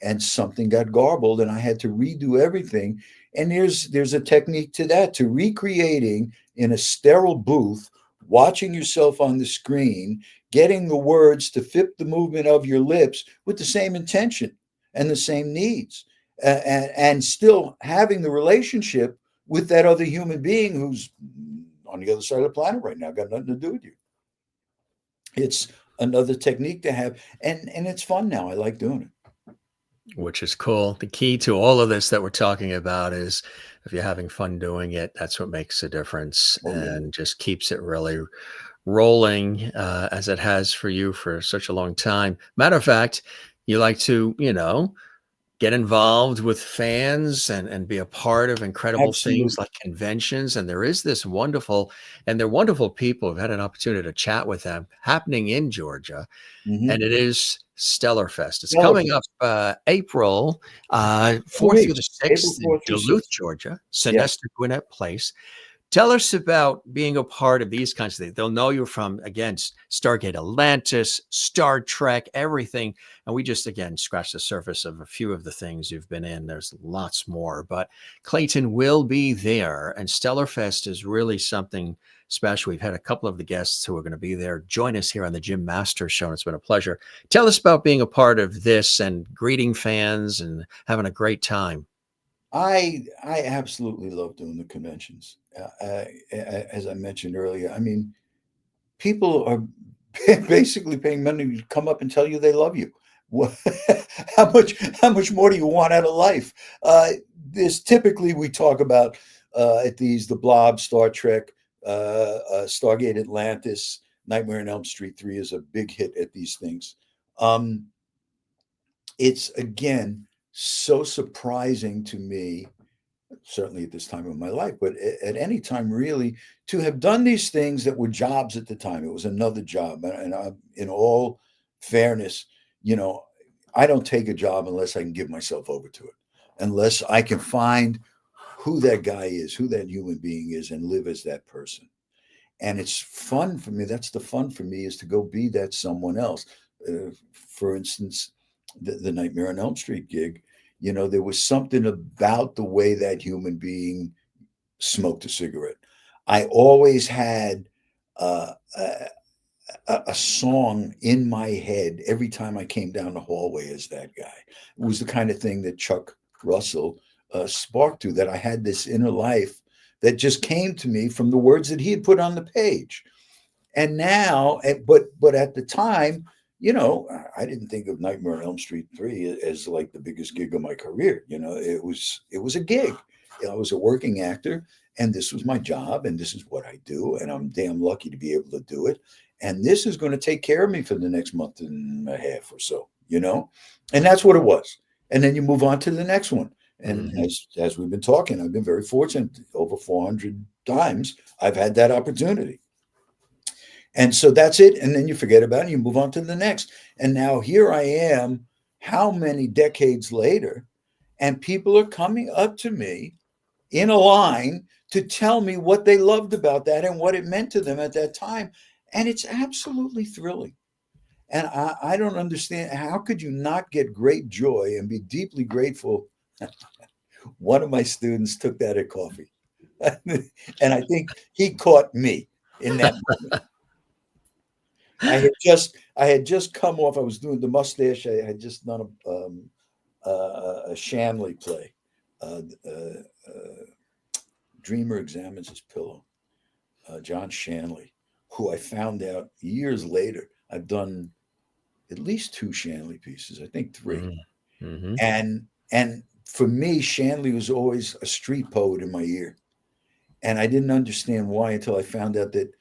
And something got garbled and I had to redo everything. And there's a technique to that, to recreating in a sterile booth, watching yourself on the screen, getting the words to fit the movement of your lips with the same intention and the same needs, and still having the relationship with that other human being who's on the other side of the planet right now, got nothing to do with you. It's another technique to have, and it's fun now. I like doing it. Which is cool. The key to all of this that we're talking about is if you're having fun doing it, that's what makes a difference and just keeps it really rolling as it has for you for such a long time. Matter of fact, you like to, get involved with fans and be a part of incredible Absolutely. things like conventions. And there is this wonderful, and they're wonderful people. I've had an opportunity to chat with them happening in Georgia. Mm-hmm. And it is Stellar Fest. It's coming up April 4th through the 6th in Duluth, Georgia, Sinesta Gwinnett Place. Tell us about being a part of these kinds of things. They'll know you from, again, Stargate Atlantis, Star Trek, everything. And we just, again, scratched the surface of a few of the things you've been in. There's lots more. But Clayton will be there. And Stellar Fest is really something special. We've had a couple of the guests who are going to be there join us here on the Jim Masters Show, and it's been a pleasure. Tell us about being a part of this and greeting fans and having a great time. I absolutely love doing the conventions. As I mentioned earlier, I mean, people are basically paying money to come up and tell you they love you. What, how much more do you want out of life? There's typically, we talk about at these, the Blob, Star Trek, Stargate Atlantis, Nightmare on Elm Street 3 is a big hit at these things. It's, again, so surprising to me, certainly at this time of my life, but at any time really, to have done these things that were jobs at the time. It was another job. And in all fairness, I don't take a job unless I can give myself over to it, unless I can find who that guy is, who that human being is, and live as that person. And it's fun for me. That's the fun for me, is to go be that someone else. For instance, the Nightmare on Elm Street gig, there was something about the way that human being smoked a cigarette. I always had a song in my head every time I came down the hallway as that guy. It was the kind of thing that Chuck Russell sparked to, that I had this inner life that just came to me from the words that he had put on the page. And now, but at the time, I didn't think of Nightmare on Elm Street 3 as like the biggest gig of my career. It was a gig. I was a working actor, and this was my job, and this is what I do, and I'm damn lucky to be able to do it. And this is going to take care of me for the next month and a half or so, and that's what it was. And then you move on to the next one. And as we've been talking, I've been very fortunate. Over 400 times I've had that opportunity. And so that's it. And then you forget about it and you move on to the next. And now here I am, how many decades later, and people are coming up to me in a line to tell me what they loved about that and what it meant to them at that time. And it's absolutely thrilling. And I don't understand, how could you not get great joy and be deeply grateful? One of my students took that at coffee. And I think he caught me in that moment. I had just come off. I was doing the mustache. I had just done a Shanley play. Dreamer Examines His Pillow. John Shanley, who I found out years later, I've done at least 2 Shanley pieces. I think 3. Mm-hmm. And for me, Shanley was always a street poet in my ear, and I didn't understand why until I found out that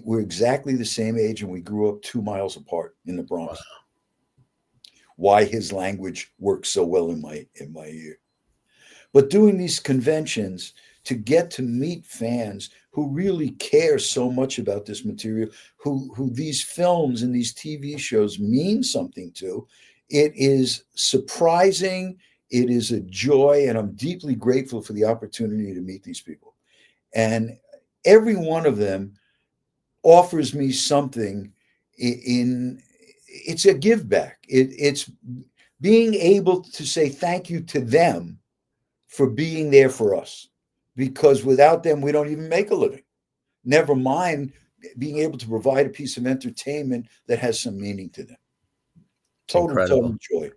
we're exactly the same age, and we grew up 2 miles apart in the Bronx. Wow. Why his language works so well in my ear. But doing these conventions, to get to meet fans who really care so much about this material, who these films and these TV shows mean something to, it is surprising. It is a joy, and I'm deeply grateful for the opportunity to meet these people. And every one of them offers me something it's a give back. It's being able to say thank you to them for being there for us, because without them, we don't even make a living. Never mind being able to provide a piece of entertainment that has some meaning to them. Total joy.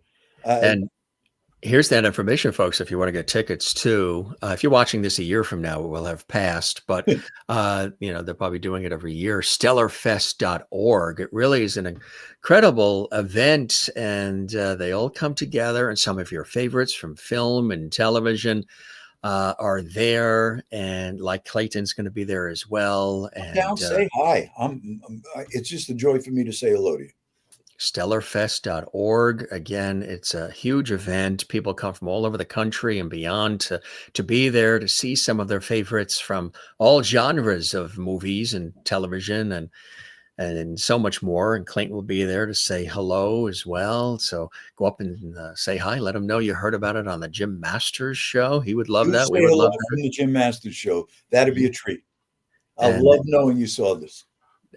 And here's that information, folks, if you want to get tickets too. If you're watching this a year from now, it will have passed, but they're probably doing it every year. Stellarfest.org. It really is an incredible event, and they all come together, and some of your favorites from film and television are there, and like Clayton's going to be there as well. And down, say hi. It's just a joy for me to say hello to you. Stellarfest.org. Again, it's a huge event. People come from all over the country and beyond to be there to see some of their favorites from all genres of movies and television and so much more. And Clayton will be there to say hello as well. So go up and say hi. Let him know you heard about it on the Jim Masters Show. He would love that. We would love it. The Jim Masters Show. That'd be a treat. I love knowing you saw this.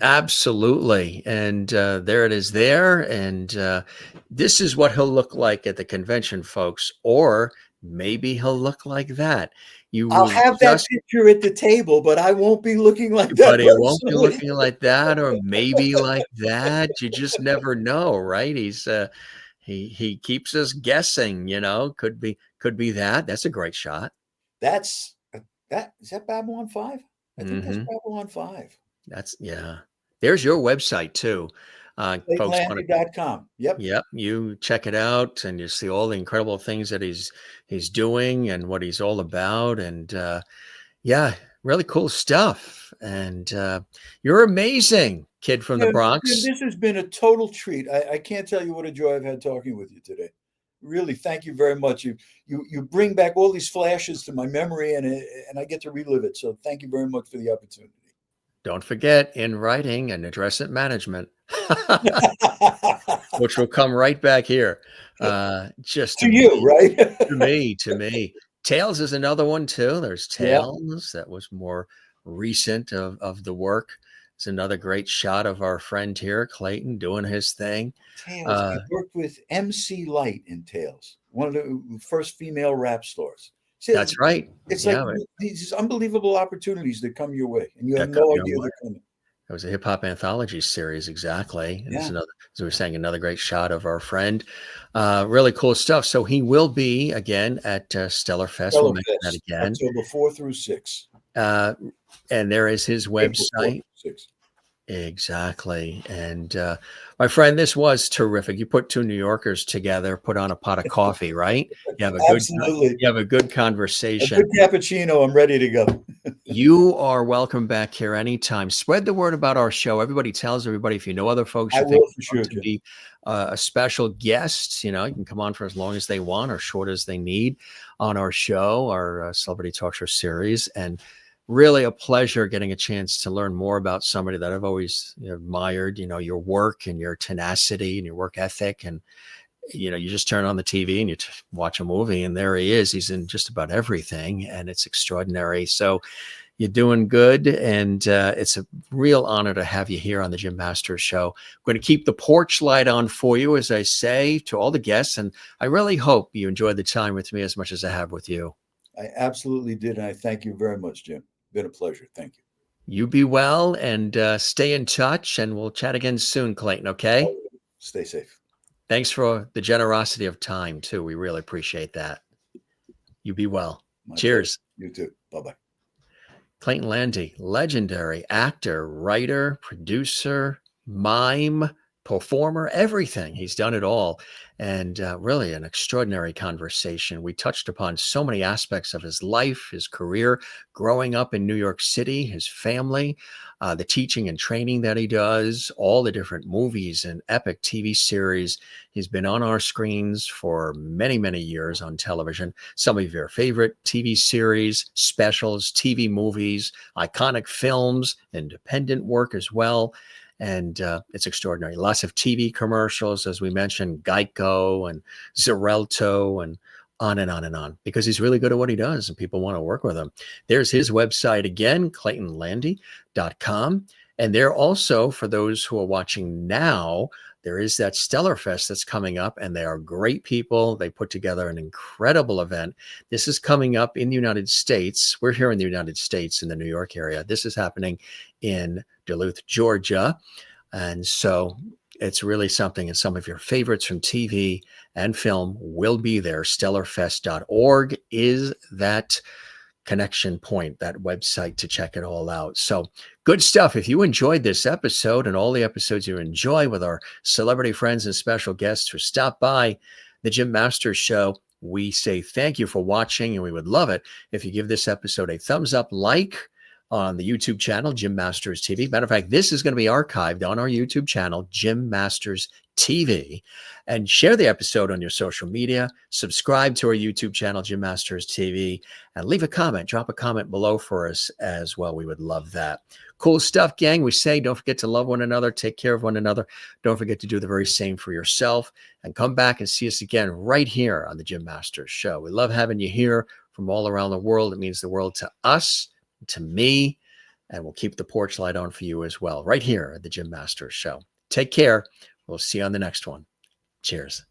Absolutely. And there it is there. And this is what he'll look like at the convention, folks. Or maybe he'll look like that. You I'll will have that just, picture at the table, but I won't be looking like that but he won't be personally. looking like that, or maybe like that. You just never know, right? He keeps us guessing, could be that. That's a great shot. That's that is that Babylon 5? I think that's Hmm. Babylon 5. That's, yeah. There's your website too. Folks want to, ClaytonLandey.com. Yep. yep, you check it out and you see all the incredible things that he's doing and what he's all about. And yeah, really cool stuff. And you're amazing, kid from the Jim, Bronx. this has been a total treat. I can't tell you what a joy I've had talking with you today. Really, thank you very much. You bring back all these flashes to my memory, and I get to relive it. So thank you very much for the opportunity. Don't forget, in writing and addressant management, which will come right back here. Just To you, amazing. right? To me. Tails is another one too. There's Yeah. Tails. That was more recent of the work. It's another great shot of our friend here, Clayton, doing his thing. Tails. I Uh, worked with MC Light in Tails, one of the first female rap stars. See, that's right. it's like Yeah, these unbelievable opportunities that come your way, and you have that got no your idea way. they're coming. It was a hip hop anthology series, exactly. And it's Yeah. another, as we were saying, another great shot of our friend. Really cool stuff. So he will be again at Stellar Fest. We'll Stellar mention that Fest, again. October 4 through 6. Uh, and there is his April 4 website. through 6. Exactly. And my friend, this was terrific. You put two New Yorkers together, put on a pot of coffee, right? Absolutely. You have a good A conversation. good cappuccino. I'm ready to go. You are welcome back here anytime. Spread the word about our show. Everybody tells everybody. If you know other folks I you think will for would love sure, to Jim. be a special guest, you can come on for as long as they want or short as they need on our show, our celebrity talk show series. And really a pleasure getting a chance to learn more about somebody that I've always admired, your work and your tenacity and your work ethic. And you just turn on the TV and you watch a movie and there he is. He's in just about everything and it's extraordinary. So you're doing good. And it's a real honor to have you here on the Jim Masters Show. I'm going to keep the porch light on for you, as I say to all the guests. And I really hope you enjoyed the time with me as much as I have with you. I absolutely did. And I thank you very much, Jim. Been a pleasure. Thank you. You be well and stay in touch. And we'll chat again soon, Clayton. Okay. Stay safe. Thanks for the generosity of time, too. We really appreciate that. You be well. My Cheers. pleasure. You too. Bye-bye. Clayton Landey, legendary actor, writer, producer, mime, performer, everything. He's done it all. And really an extraordinary conversation. We touched upon so many aspects of his life, his career, growing up in New York City, his family, the teaching and training that he does, all the different movies and epic TV series. He's been on our screens for many, many years on television. Some of your favorite TV series, specials, TV movies, iconic films, independent work as well. And it's extraordinary. Lots of TV commercials, as we mentioned, Geico and Xarelto and on and on and on, because he's really good at what he does and people want to work with him. There's his website again, ClaytonLandey.com. And there also, for those who are watching now, there is that Stellar Fest that's coming up, and they are great people. They put together an incredible event. This is coming up in the United States. We're here in the United States in the New York area. This is happening in Duluth, Georgia. And so it's really something, and some of your favorites from TV and film will be there. Stellarfest.org is that connection point, that website to check it all out. So good stuff. If you enjoyed this episode and all the episodes you enjoy with our celebrity friends and special guests who stop by the Jim Masters Show, we say thank you for watching, and we would love it if you give this episode a thumbs up, like on the YouTube channel, Jim Masters TV. Matter of fact, this is going to be archived on our YouTube channel, Jim Masters TV, and share the episode on your social media. Subscribe to our YouTube channel, Jim Masters TV, and leave a comment. Drop a comment below for us as well. We would love that. Cool stuff, gang. We say don't forget to love one another, take care of one another. Don't forget to do the very same for yourself, and come back and see us again right here on the Jim Masters Show. We love having you here from all around the world. It means the world to us, to me, and we'll keep the porch light on for you as well, right here at the Jim Masters Show. Take care. We'll see you on the next one. Cheers.